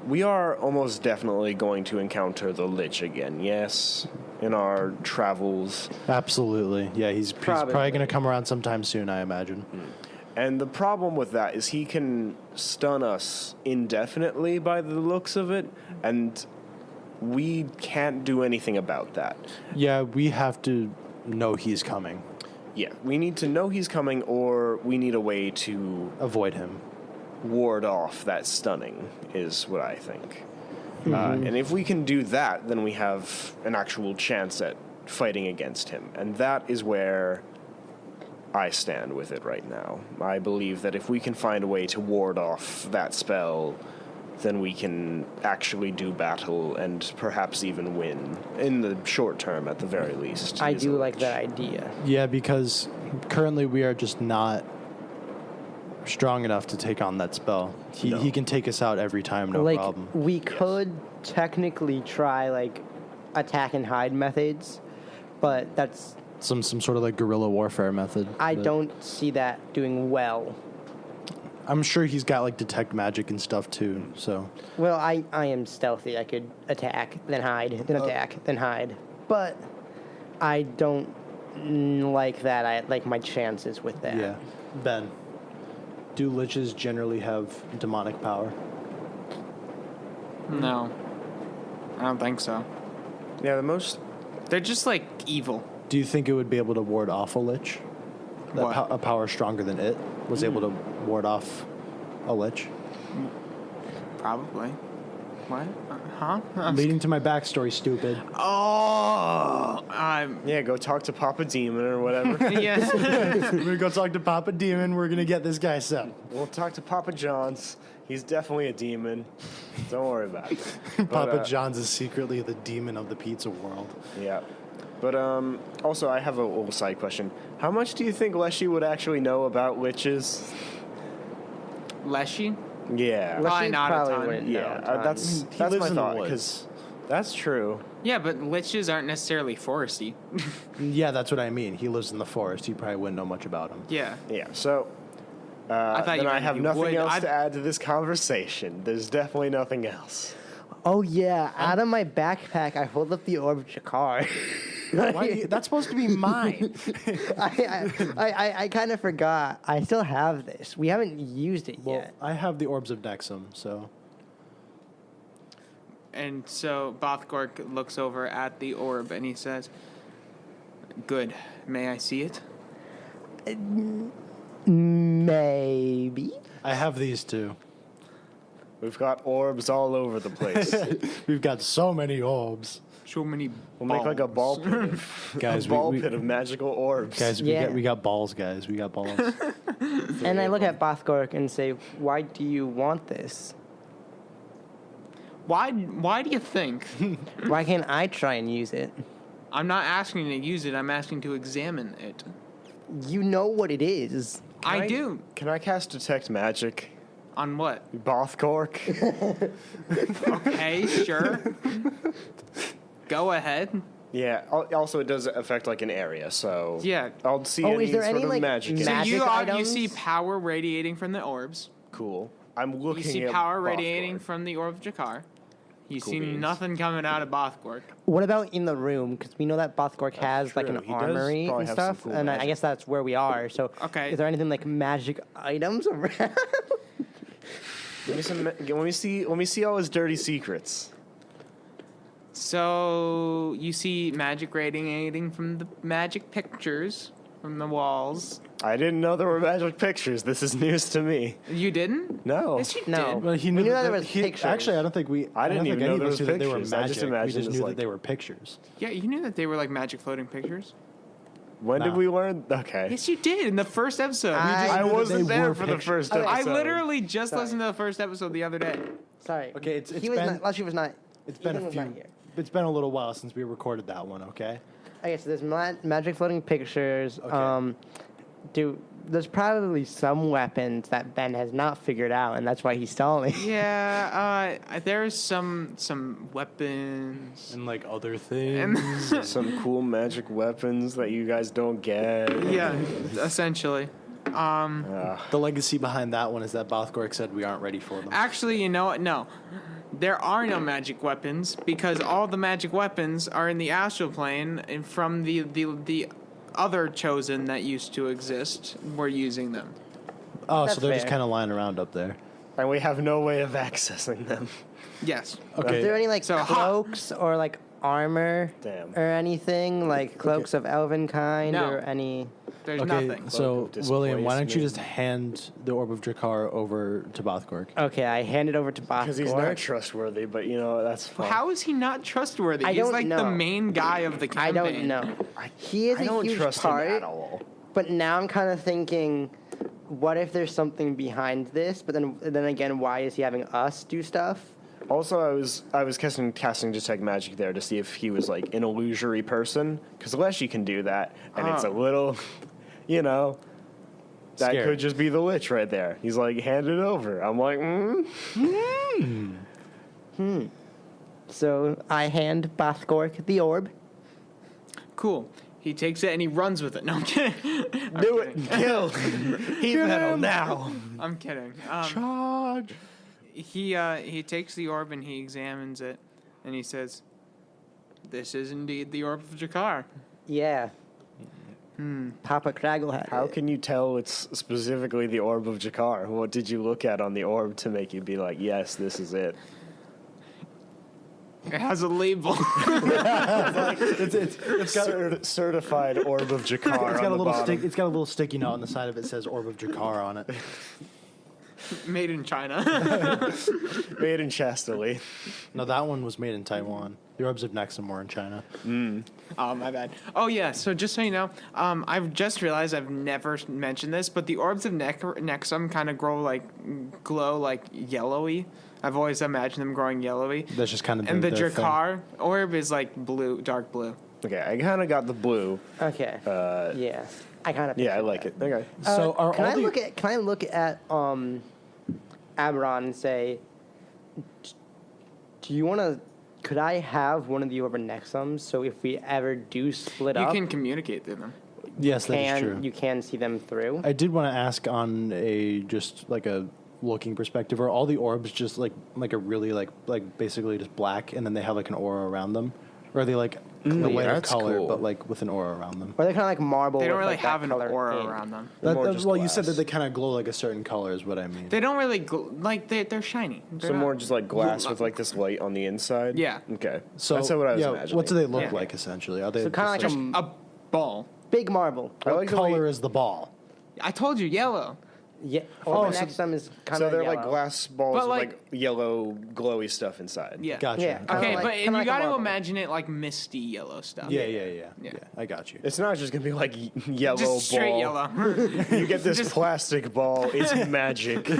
We are almost definitely going to encounter the Lich again, yes? In our travels. Absolutely. Yeah, he's probably Probably. going to come around sometime soon, I imagine. And the problem with that is he can stun us indefinitely by the looks of it, and we can't do anything about that. Yeah, we have to know he's coming. Yeah, we need to know he's coming, or we need a way to Avoid him. ward off that stunning, is what I think. And if we can do that, then we have an actual chance at fighting against him. And that is where I stand with it right now. I believe that if we can find a way to ward off that spell, then we can actually do battle and perhaps even win, in the short term at the very least. I Use do a like lich. that idea. Yeah, because currently we are just not strong enough to take on that spell. He can take us out every time, no like problem. we could technically try like attack and hide methods, but that's Some sort of like guerrilla warfare method. I but don't see that doing well. I'm sure he's got like detect magic and stuff too. So Well, I am stealthy. I could attack, then hide, then attack, then hide. But I don't like that. I like my chances with that. Yeah. Ben, do liches generally have demonic power? No, I don't think so. Yeah, the most. They're just like evil. Do you think it would be able to ward off a lich? That What? a power stronger than it was able to ward off a lich? Probably. What? Huh? Leading to my backstory, stupid. Oh, Yeah, go talk to Papa Demon or whatever. yeah. We're gonna go talk to Papa Demon. We're gonna get this guy set. We'll talk to Papa John's. He's definitely a demon. Don't worry about it. Papa John's is secretly the demon of the pizza world. Yeah. But also, I have a little side question. How much do you think Leshy would actually know about witches? Leshy? Yeah. Probably He not a ton. wouldn't know Yeah, a ton. that's He my lives in the thought, woods. 'cause that's true. Yeah, but liches aren't necessarily foresty. Yeah, that's what I mean. He lives in the forest. He probably wouldn't know much about him. Yeah. Yeah, so I thought you then I meant have you nothing would. else I- to add to this conversation. There's definitely nothing else. Oh yeah, out of my backpack, I hold up the orb of Jakar. That's supposed to be mine. I kind of forgot. I still have this. We haven't used it Well, yet. I have the orbs of Nexum, so And so Bothgork looks over at the orb and he says, "Good. May I see it?" Maybe. I have these two. We've got orbs all over the place. We've got so many orbs, So many. We'll make like a ball pit of, guys. a ball pit of magical orbs. Guys, Yeah. we got balls, guys. We got balls. And I look at Bothgork and say, "Why do you want this? Why do you think? Why can't I try and use it? I'm not asking to use it. I'm asking to examine it. You know what it is." I do. Can I cast Detect Magic? On what? Bothgork? Okay, sure. Go ahead. Yeah, also it does affect like an area, so Yeah. I'll see Oh, any is there sort any, of like, magic. in it. So Magic you items? see power radiating from the orbs. Cool. I'm looking You see at power Bothgork. radiating from the orb of Jakar. You Cool see beans. nothing coming out of Bothgork. What about in the room? Because we know that Bothgork has like true. an He does armory probably and have some stuff, cool and I magic. guess that's where we are. So, Okay. is there anything like magic items around? Let me see all his dirty secrets. So you see magic radiating from the magic pictures from the walls. I didn't know there were magic pictures. This is news to me. You didn't? No. Yes, you No. did. Well, he We knew that that there was pictures. Actually, I don't think I didn't think even any know of there us was knew that they were pictures. I just magic. We imagined just it knew was that they were pictures. Yeah, you knew that they were like magic floating pictures. When did Nah. we learn? Okay. Yes, you did in the first episode. I knew that wasn't they there were for the pictures. first Okay. episode. I literally just Sorry. listened to the first episode the other day. Sorry. Okay, it's he was been- not. Leshy was not. It's been Ethan a was few. not here. It's been a little while since we recorded that one. Okay. Okay, so there's magic floating pictures. Okay. There's probably some weapons that Ben has not figured out, and that's why he's stalling. Yeah, there's some weapons. And like other things. Some cool magic weapons that you guys don't get. Yeah, essentially. The legacy behind that one is that Bothgork said we aren't ready for them. Actually, you know what? No. There are no magic weapons because all the magic weapons are in the astral plane and from the other chosen that used to exist. We're using them. Oh, That's so they're just fair. kind of lying around up there. And we have no way of accessing them. Yes. Okay. Is there any like So, cloaks or like armor Damn. or anything like cloaks of elven kind No. or any? There's Okay, nothing. so Cloak of William, why don't you just displacement. hand the orb of Drakar over to Bothgork? Okay, I hand it over to Because he's not Bothgork. trustworthy, but you know, that's fine. How is he not trustworthy? I He's don't like the know. main guy of the I campaign. don't know. He is I a don't huge trust part, him at all. but now I'm kind of thinking, what if there's something behind this? But then again, why is he having us do stuff? Also, I was casting Detect Magic there to see if he was like an illusory person, because Leshy can do that, and it's a little, you know, that Scary. could just be the Lich right there. He's like, hand it over. I'm like, So I hand Bothgork the orb. Cool. He takes it and he runs with it. No, I'm kidding. do it, kill, he metal now. I'm kidding. Charge! He takes the orb and he examines it, and he says, "This is indeed the orb of Jakar." Yeah. Papa Craggle had How it. can you tell it's specifically the Orb of Jakar? What did you look at on the orb to make you be like, yes, this is it? It has a label. It's got certified Orb of Jakar. It's got on a the little bottom. it's got a little sticky note on the side of it that says Orb of Jakar on it. Made in China. Made in Chastely. No, that one was made in Taiwan. The Orbs of Nexum were in China. Oh, my bad. Oh, yeah. So just so you know, I've just realized I've never mentioned this, but the orbs of Nexum kind of glow like yellowy. I've always imagined them growing yellowy. That's just kind of And the their thing. Jakar orb is like blue, dark blue. Okay, I kind of got the blue. Okay. Yeah. I kind of. Yeah, I like it. Okay. So are Can all I the look at? Can I look at Aberon and say, do you want to? Could I have one of the Orb of Nexums? So if we ever do split You up, can communicate through them. yes, that is true. you can see them through. I did want to ask on a just like a looking perspective, are all the orbs just like a really like basically just black, and then they have like an aura around them, or are they like a lighter that's color cool. but like with an aura around them? Or they're kind of like marble. They don't with, really like, that have an color aura ink. around them. More Well, just you said that glass. they kind of glow like a certain color is what I mean. They don't really they're shiny. They're So not- more just like glass with like this light on the inside? Yeah. Okay. So that's what I was yeah, imagining. what do they look Yeah. like essentially? Are they So kind of just, like a ball. big marble. I what like the color way- is the ball? I told you yellow. Yeah. Orb of so- Nexum is kind So of they're yellow. like glass balls But, with like- like yellow glowy stuff inside. Yeah. Gotcha. Yeah. Kinda Okay, like- but kinda you like a got to marble. imagine it like misty yellow stuff. Yeah. Yeah. I got you. It's not just gonna be like yellow Just ball. straight yellow. You get this plastic ball. It's magic. You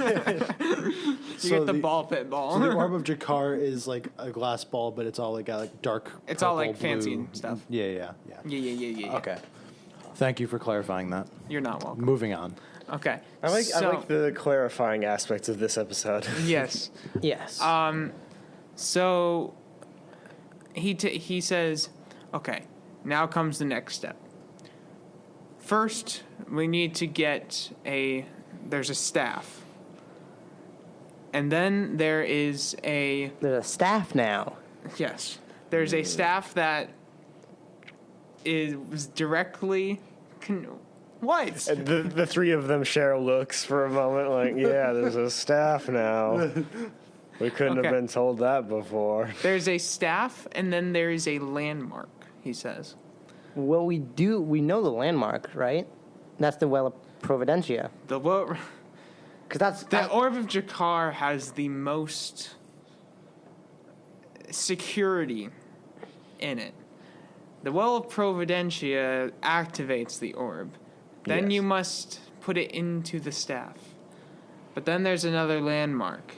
So get the ball pit ball. So the Orb of Jakar is like a glass ball, but it's all like got like dark. It's all, purple, like, fancy blue. stuff. Yeah. Yeah. Okay. Thank you for clarifying that. You're not welcome. Moving on. Okay. I like So, the clarifying aspects of this episode. Yes. Yes. So he says, okay, now comes the next step. First, we need to get there's a staff. And then there is There's a staff now. yes, there's a staff that is directly, what? And the three of them share looks for a moment, like, yeah, there's a staff now. We couldn't Okay. have been told that before. There's a staff, and then there is a landmark, he says. Well, we know the landmark, right? That's the Well of Providentia. The Because Orb of Jakar has the most security in it. The Well of Providentia activates the orb. Then Yes. you must put it into the staff. But then there's another landmark.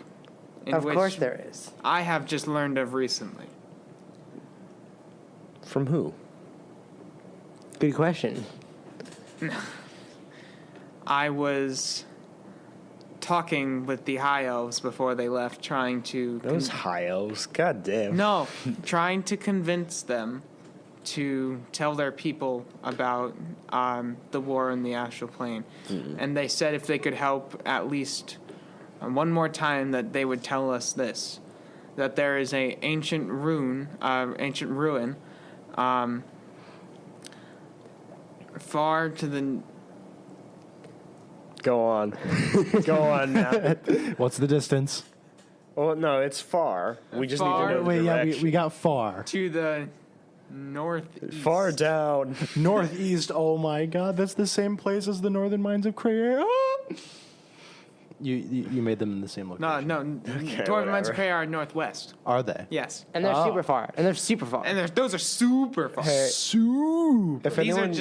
In of which course there is. I have just learned of recently. From who? Good question. I was talking with the High Elves before they left, trying to... Those high elves. God damn. No, trying to convince them to tell their people about the war in the astral plane. And they said if they could help at least one more time that they would tell us this, that there is a ancient ruin far to the... Go on. Go on now. What's the distance? Well, no, it's far. We just Far- need to know the Wait, yeah, direction. we got far. to the northeast. Far down. Northeast. Oh my God, that's the same place as the Northern Mines of Crayer. You made them in the same location. No, Okay, Dwarven Mines of whatever. Prey are northwest. Are they? Yes. And they're Oh. super far. And they're super far. And those are super far. Hey, Super if These anyone, are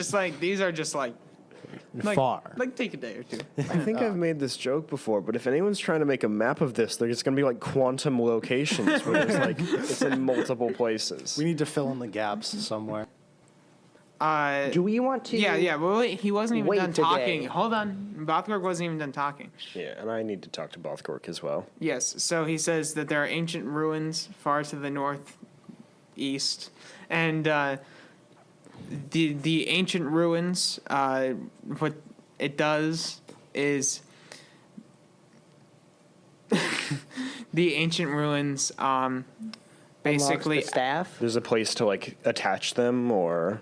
just like far. Like take a day or two. I think I've made this joke before, but if anyone's trying to make a map of this, there's going to be like quantum locations where there's like it's in multiple places. We need to fill in the gaps somewhere. Do we want to? Yeah. Well, wait, he wasn't even wait done today? talking. Hold on. Bothgorg wasn't even done talking. Yeah, and I need to talk to Bothgork as well. Yes. So he says that there are ancient ruins far to the northeast, and the ancient ruins. What it does is the ancient ruins. Unlocks Basically, the staff. There's a place to like attach them, or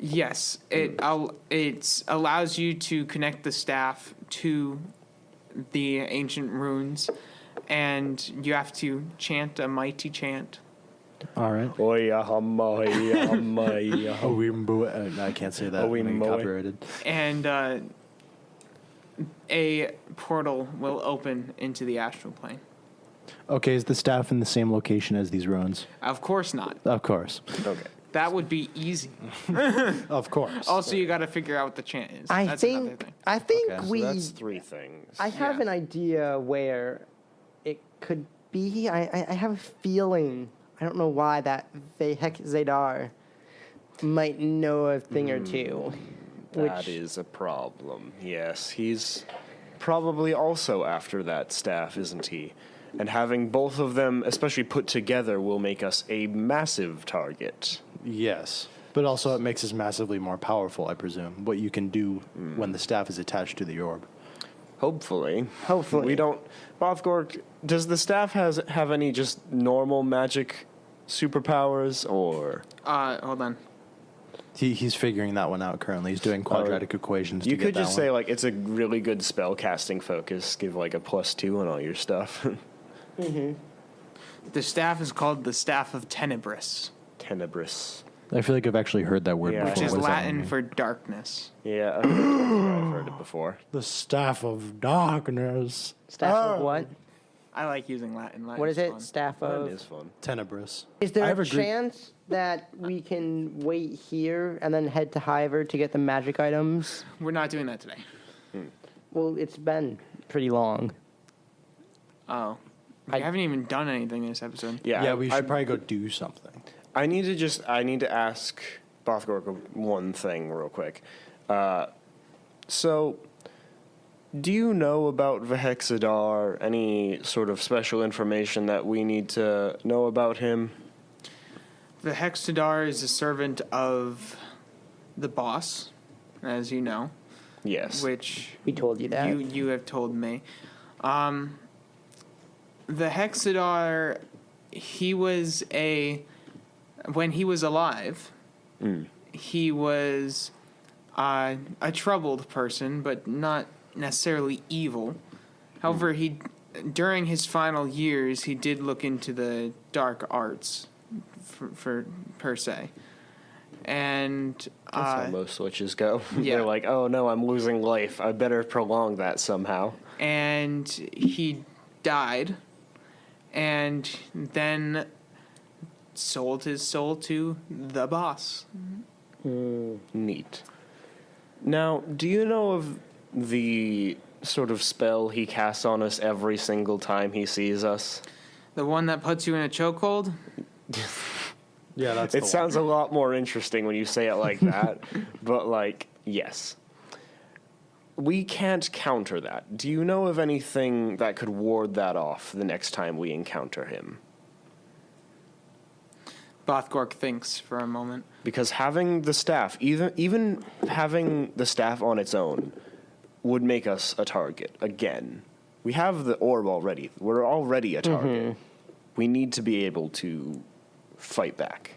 Yes, it allows you to connect the staff to the ancient runes, and you have to chant a mighty chant. All right. I can't say that. I'm copyrighted. And a portal will open into the astral plane. Okay, is the staff in the same location as these ruins? Of course not. Of course. Okay. That would be easy. Of course. Also, you got to figure out what the chant is. I That's another thing. think Okay. we. So that's 3 things. I have an idea where it could be. I have a feeling. I don't know why that Zadar might know a thing or two. That is a problem. Yes, he's probably also after that staff, isn't he? And having both of them, especially put together, will make us a massive target. Yes. But also it makes us massively more powerful, I presume. What you can do when the staff is attached to the orb. Hopefully. Hopefully. We don't... Bothgork, does the staff have any just normal magic superpowers, or... Hold on. He's figuring that one out currently. He's doing quadratic equations You to get could that just one. say, like, it's a really good spell casting focus. Give, like, a +2 on all your stuff. The staff is called the Staff of Tenebris, Tenebris. I feel like I've actually heard that word Yeah. before. which is What does that Latin mean? for darkness. Yeah, I've heard it before. The staff of darkness. Staff of what? I like using Latin. What is it? Fun. Staff That of. is fun. Tenebris. Is there I a have a Greek- chance that we can wait here and then head to Hiver to get the magic items? We're not doing that today. Well, it's been pretty long. Oh. We haven't even done anything this episode. Yeah, we should probably go do something. I need to ask Bothgork one thing real quick. So, do you know about Vehexadar? Any sort of special information that we need to know about him? The Hexadar is a servant of the boss, as you know, Yes. which We told you that. you have told me. The Hexadar, when he was alive, he was a troubled person, but not necessarily evil. However, during his final years, he did look into the dark arts, for per se, and That's how most witches go. yeah. They're like, oh no, I'm losing life. I better prolong that somehow. and he died, and then sold his soul to the boss. Neat. Now, do you know of the sort of spell he casts on us every single time he sees us? The one that puts you in a chokehold? Yeah, that's It sounds a lot more interesting when you say it like that, but like, yes. We can't counter that. Do you know of anything that could ward that off the next time we encounter him? Bothgork thinks for a moment. Because having the staff, even having the staff on its own, would make us a target again. We have the orb already. We're already a target. We need to be able to fight back.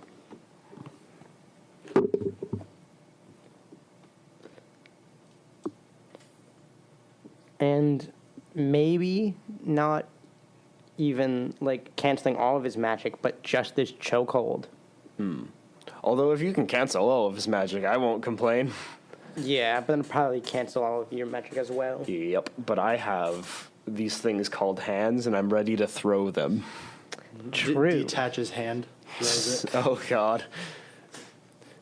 And maybe not even like canceling all of his magic, but just this chokehold. Although if you can cancel all of his magic, I won't complain. Yeah, but then probably cancel all of your magic as well. Yep, but I have these things called hands, and I'm ready to throw them. True. Detach his hand. throws it. Oh, God.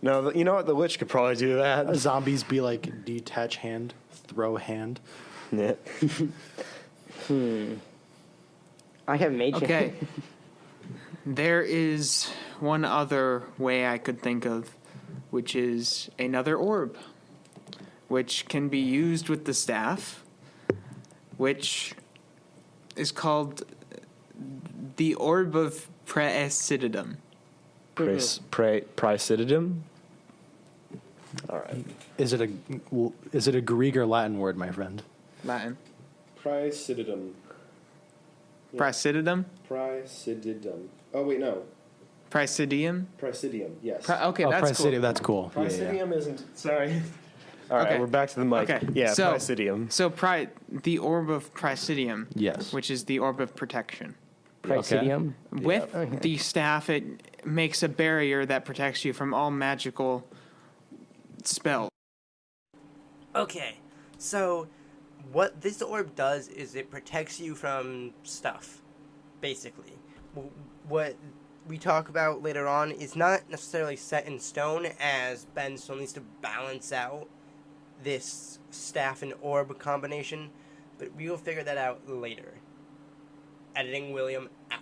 No, you know what? The Lich could probably do that. Zombies be like detach hand, throw hand. Yeah. I have mage. Okay. There is one other way I could think of, which is another orb, which can be used with the staff, which is called the Orb of Praesididum. Praesididum? All right. Is it a Greek or Latin word, my friend? Latin. Praesididum. Praesididum? Praesididum. Oh, wait, no. Presidium? Presidium, yes. Okay, that's Presidium, cool. that's cool. Yeah, yeah. Presidium isn't. Sorry. All right, Okay. we're back to the mic. Okay. Yeah, so, Presidium. So the orb of Presidium. Yes. Which is the orb of protection. Presidium. With the staff, it makes a barrier that protects you from all magical spells. Okay, so what this orb does is it protects you from stuff, basically. What we talk about later on is not necessarily set in stone, as Ben still needs to balance out this staff and orb combination, but we will figure that out later. Editing William out.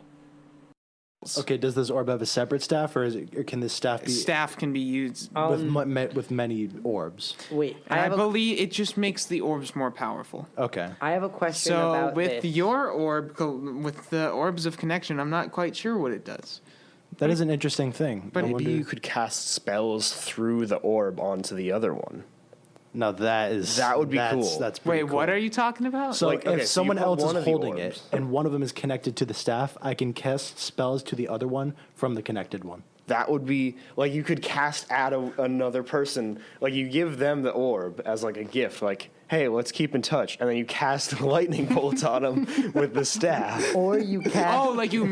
Okay, does this orb have a separate staff, or can this staff be Staff can be used. with many orbs? Wait, And I believe it just makes the orbs more powerful. Okay. I have a question So about with this. your orb, with the orbs of connection, I'm not quite sure what it does. That is an interesting thing. But I Maybe wonder- you could cast spells through the orb onto the other one. No, that would be cool. That's pretty Wait, cool. what are you talking about? So Like, okay, if so you someone put else one is of the holding it orbs. and one of them is connected to the staff, I can cast spells to the other one from the connected one. That would be like you could cast at another person. Like you give them the orb as like a gift. Like, hey, let's keep in touch, and then you cast lightning bolts on them with the staff. Or you cast. Oh, you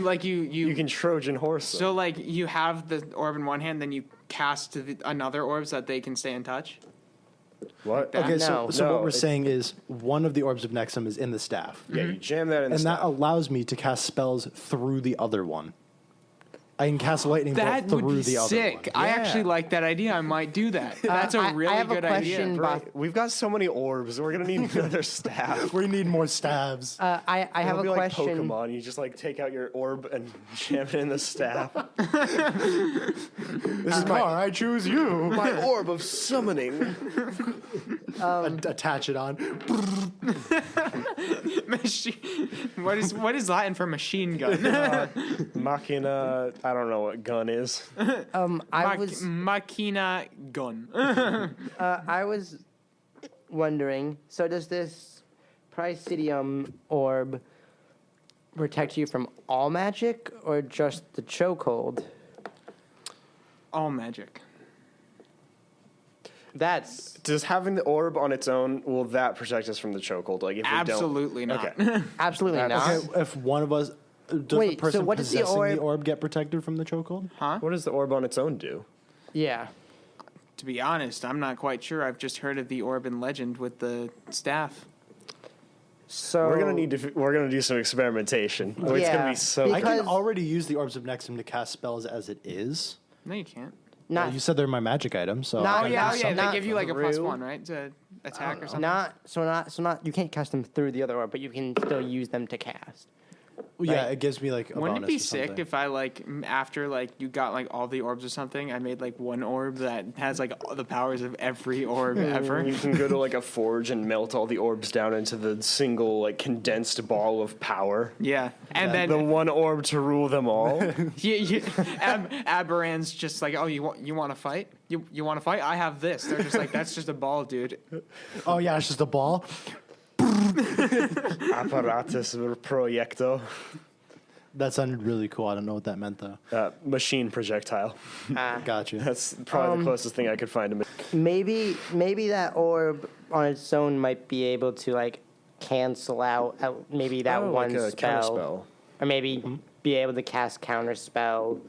You can Trojan horse them. So like you have the orb in one hand, then you cast to another orb so that they can stay in touch. What? that? Okay, No. so No, what we're it's- saying is one of the orbs of Nexum is in the staff. Yeah, you jam that in the And that staff. allows me to cast spells through the other one. I can cast lightning That bolt would through be the other sick. one. I Yeah. actually like that idea. I might do that. That's a I really have a good question, idea. Bob. We've got so many orbs. We're gonna need another staff. We need more stabs. I have It'll a be like question. Pokemon. You just like take out your orb and jam it in the staff. This is I choose you. my orb of summoning. Attach it on. What is Latin for machine gun? Machina. I don't know what gun is. Machina gun. I was wondering. So does this Presidium orb protect you from all magic or just the chokehold? All magic. That's Does having the orb on its own will that protect us from the chokehold? Like if Absolutely we don't. not. Okay. absolutely not. Okay, if one of us, does Wait, the person so what does the possessing the orb- orb get protected from the chokehold? What does the orb on its own do? Yeah. To be honest, I'm not quite sure. I've just heard of the orb in Legend with the staff. So We're gonna do some experimentation. Oh, it's gonna Yeah, be so. I can Because- already use the orbs of Nexum to cast spells as it is. No, you can't. not You said they're my magic item, so Not- Oh I yeah, can oh do yeah. something. They not give you like a through. +1, right, to attack or something. not you can't cast them through the other orb, but you can still use them to cast. Yeah, Right. it gives me like a Wouldn't it bonus be or sick something. if I after you got all the orbs or something, I made one orb that has all the powers of every orb ever? You can go to like a forge and melt all the orbs down into the single condensed ball of power. Yeah, and The then one orb to rule them all. Aberan's just oh, you want to fight? You want to fight? I have this. They're just that's just a ball, dude. Oh yeah, it's just a ball. Apparatus proyecto. That sounded really cool. I don't know what that meant though. Machine projectile. Gotcha. That's probably the closest thing I could find to. Maybe that orb on its own might be able to cancel out maybe that one like a spell, counterspell. or maybe be able to cast counter spell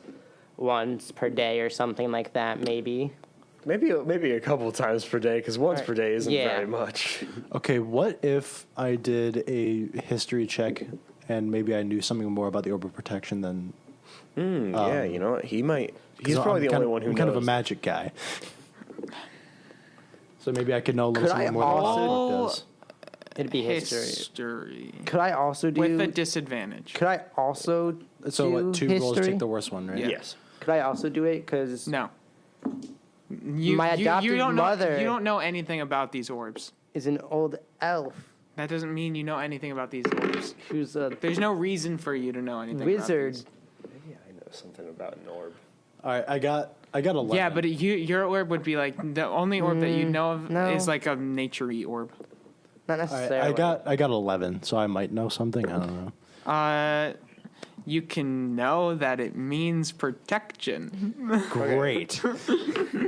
once per day or something like that. Maybe. Maybe a couple times per day, because once Right. per day isn't Yeah. very much. Okay, what if I did a history check and maybe I knew something more about the orb of protection than? Yeah, you know what? He might. He's 'cause probably I'm the only kind one who I'm knows. kind of a magic guy. So maybe I could know a little Could I something more about what the also- orb does. It'd be history. History Could I also do? with a disadvantage. Could I also So do what? Two history? rolls take the worst one, right? Yeah. Yes. Could I also do it? Because No. My adopted mother- You don't know anything about these orbs. is an old elf That doesn't mean you know anything about these orbs. who's a There's no reason for you to know anything. wizard. About Maybe I know something about an orb. All right, I got 11. these. Yeah, but your orb would be the only orb that you know of no. is a nature-y orb. Not All right, necessarily. I got 11, so I might know something. I don't know. you can know that it means protection. Great.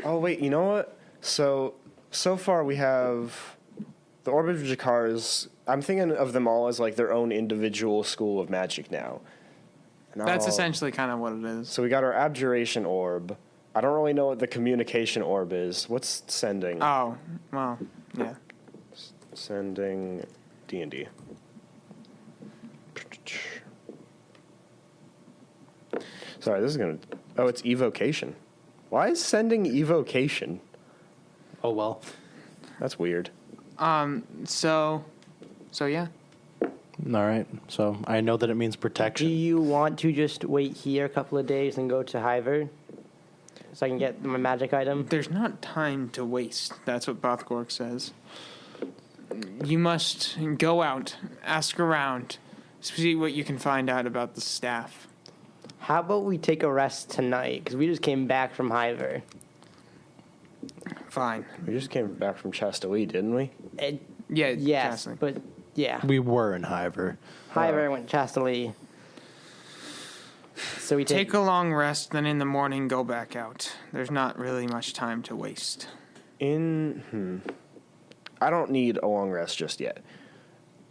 Oh, wait, you know what? So far we have the Orb of Jakars. I'm thinking of them all as like their own individual school of magic now. And That's essentially kind of what it is. So we got our Abjuration Orb. I don't really know what the Communication Orb is. What's Sending? Oh, well, yeah. Sending D&D. Sorry, this is going to... Oh, it's Evocation. Why is Sending Evocation? Oh, well. That's weird. So yeah. All right. So I know that it means Do protection. you want to just wait here a couple of days and go to Hiver? So I can get my magic item? There's not time to waste. That's what Bothgork says. You must go out, ask around, see what you can find out about the staff. How about we take a rest tonight? Because we just came back from Hiver. Fine. We just came back from Chastois, didn't we? Yeah. Yes, Chastely. but yeah. We were in Hiver. Hiver went Chastely. So we Take a long rest, then in the morning go back out. There's not really much time to waste. I don't need a long rest just yet.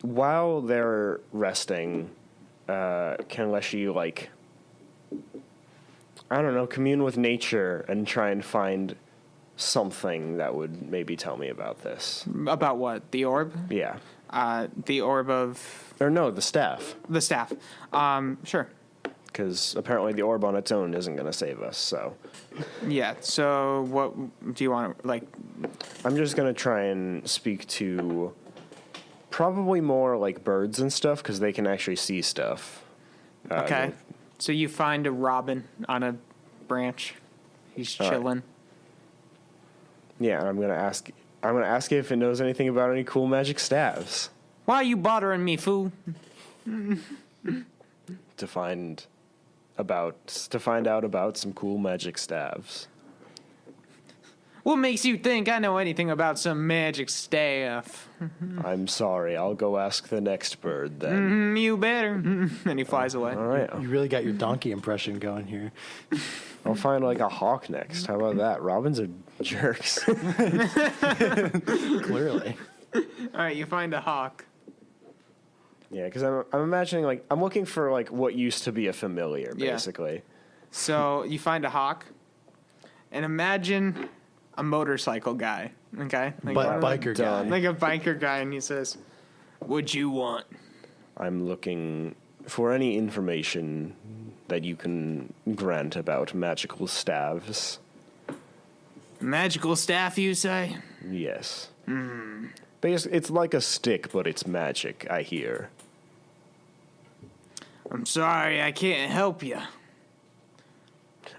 While they're resting, can Leshy, like, I don't know, commune with nature and try and find something that would maybe tell me about this? About what? The orb? Yeah. The orb of Or no, the staff. the staff. Sure. Because apparently the orb on its own isn't going to save us, so... Yeah, so what do you want to, like... I'm just going to try and speak to probably more, like, birds and stuff, because they can actually see stuff. Okay. So you find a robin on a branch. He's All right. chilling. Yeah, and I'm going to ask it if it knows anything about any cool magic staves. Why are you bothering me, fool? To find out about some cool magic staves. What makes you think I know anything about some magic staff? I'm sorry, I'll go ask the next bird then. You better. And he flies away. All right, You really got your donkey impression going here. I'll find like a hawk next. How about that? Robins are jerks. Clearly. All right, you find a hawk. Yeah, because I'm imagining like I'm looking for like what used to be a familiar, Yeah. basically. So you find a hawk, and imagine a motorcycle guy, okay? But biker guy. Like a biker guy, and he says, "What'd you want?" I'm looking for any information that you can grant about magical staves. Magical staff, you say? Yes. Basically, it's like a stick, but it's magic, I hear. I'm sorry, I can't help you.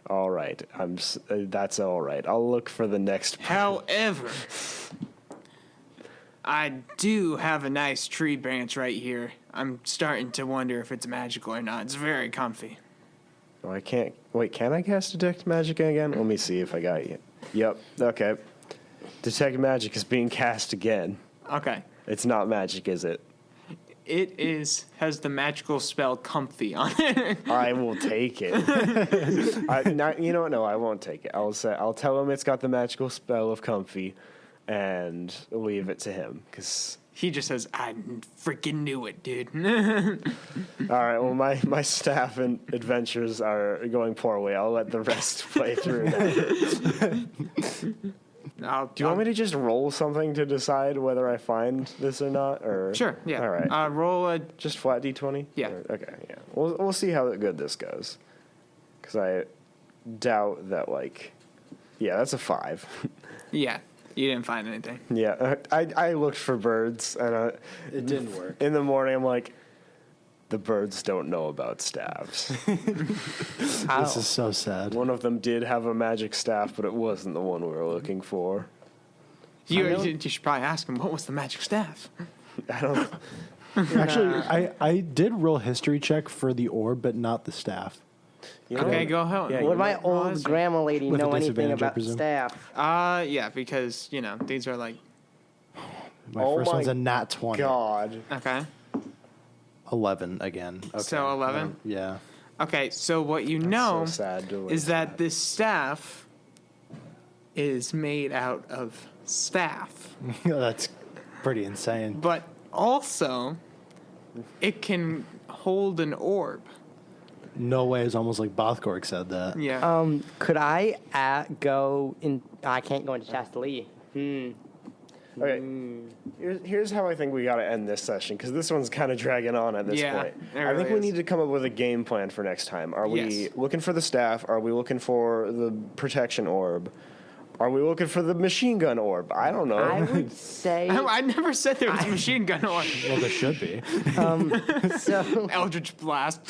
All right, that's all right. I'll look for the next. However, I do have a nice tree branch right here. I'm starting to wonder if it's magical or not. It's very comfy. Oh, I can't. Wait, can I cast Detect Magic again? Let me see if I got you. Yep. Okay. Detect Magic is being cast again. Okay. It's not magic, is it? It has the magical spell comfy on it. I will take it. You know what? No, I won't take it. I'll tell him it's got the magical spell of comfy, and leave it to him because. He just says, I freaking knew it, dude. All right, well, my staff and adventures are going poorly. I'll let the rest play through that. Do you want me to just roll something to decide whether I find this or not? Or Sure, yeah. All right. Roll a... Just flat D20? Yeah. Okay, yeah. We'll see how good this goes. Because I doubt that, like... Yeah, that's a 5. Yeah, you didn't find anything. Yeah, I looked for birds, and It didn't work. in the morning I'm like, the birds don't know about staves. This is so sad. One of them did have a magic staff, but it wasn't the one we were looking for. You should probably ask him, what was the magic staff? I don't... Actually, I did roll history check for the orb, but not the staff. You know Okay, what? go ahead. Yeah, Would my roll old history. grandma lady With a know anything disadvantage, I about presume. staff? Yeah, because, these are like... My Oh first my one's a nat 20. God. Okay. 11 again. Okay. So 11? Yeah. Okay, so what you know so sad to is waste that this staff is made out of staff. That's pretty insane. But also, it can hold an orb. No way. It's almost like Bothgorg said that. Yeah. Could I go in? I can't go into Chastelie. Okay, here's how I think we got to end this session, because this one's kind of dragging on at this Yeah, point. it I think really we is. need to come up with a game plan for next time. Are we Yes. looking for the staff? Are we looking for the protection orb? Are we looking for the machine gun orb? I don't know. I would say I never said there was a machine gun orb. Well, there should be. so. Eldritch Blast.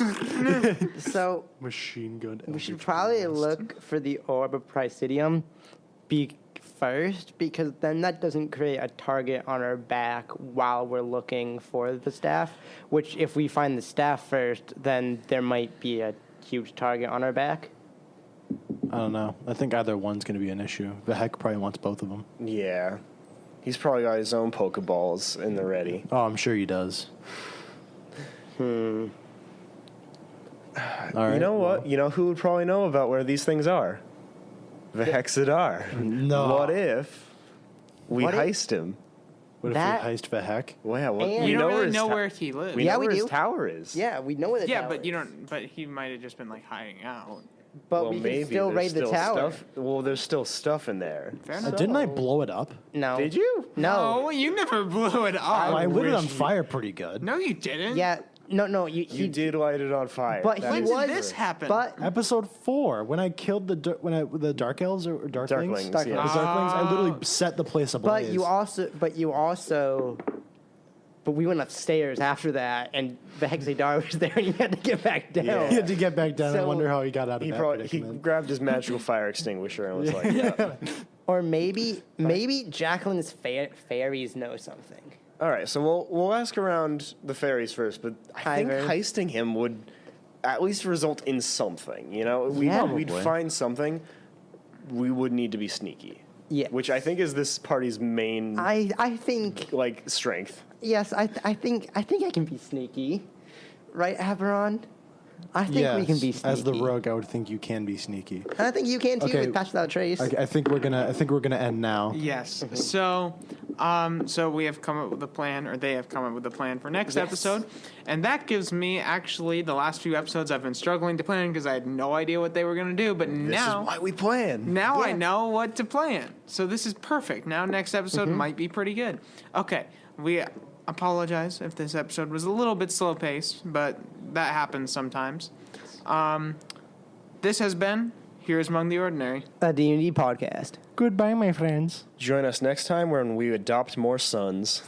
So Machine gun. we should probably look for the orb of Presidium first, because then that doesn't create a target on our back while we're looking for the staff. Which, if we find the staff first, then there might be a huge target on our back. I don't know. I think either one's going to be an issue. The heck probably wants both of them. Yeah. He's probably got his own Pokeballs in the ready. Oh, I'm sure he does. All right. You know what? You know who would probably know about where these things are? The Hexadar. No. What if we What if- heist him? What That- if we heist the heck? Well, yeah, well, And- we You don't really his know ta- where he lives. We Yeah, know we where his do. tower is. Yeah, we know where the Yeah, tower but you is. don't. But he might have just been like hiding out. But Well, we maybe can still there's raid the still tower. Stuff. Well, there's still stuff in there. Fair enough. Didn't I blow it up? No. Did you? No. No, you never blew it up. Oh, I lit it on wish you- fire pretty good. No, you didn't. Yeah. No. You did light it on fire. But That he When is did was- true. this happen? But Episode 4, when I killed the the dark elves or darklings. Darklings, Darklings. yeah. The darklings, I literally set the place ablaze. But we went upstairs after that, and the Hexadar was there, and you had to get back down. Yeah. He had to get back down. I So- wonder how he got out of He that probably predicament. grabbed his magical fire extinguisher and was like, yeah. Or maybe Jacqueline's fairies know something. All right, so we'll ask around the fairies first, but I think Ivor. heisting him would at least result in something. You know, Yeah. we'd Probably. find something. We would need to be sneaky. Yeah. Which I think is this party's main I think like strength. yes. I think I can be sneaky, right, Aberon? I think we can be Yes, sneaky. as the rogue, I would think you can be sneaky. And I think you can too Okay. with Patch Without Trace. I think we're gonna end now. Yes. So we have come up with a plan, or they have come up with a plan for next Yes. episode, and that gives me actually the last few episodes I've been struggling to plan because I had no idea what they were going to do, but This now is why we plan. now I Yeah. know what to plan. So this is perfect. Now next episode might be pretty good. Okay, we apologize if this episode was a little bit slow paced, but that happens sometimes. This has been Heroes Among the Ordinary. A D&D podcast. Goodbye, my friends. Join us next time when we adopt more sons.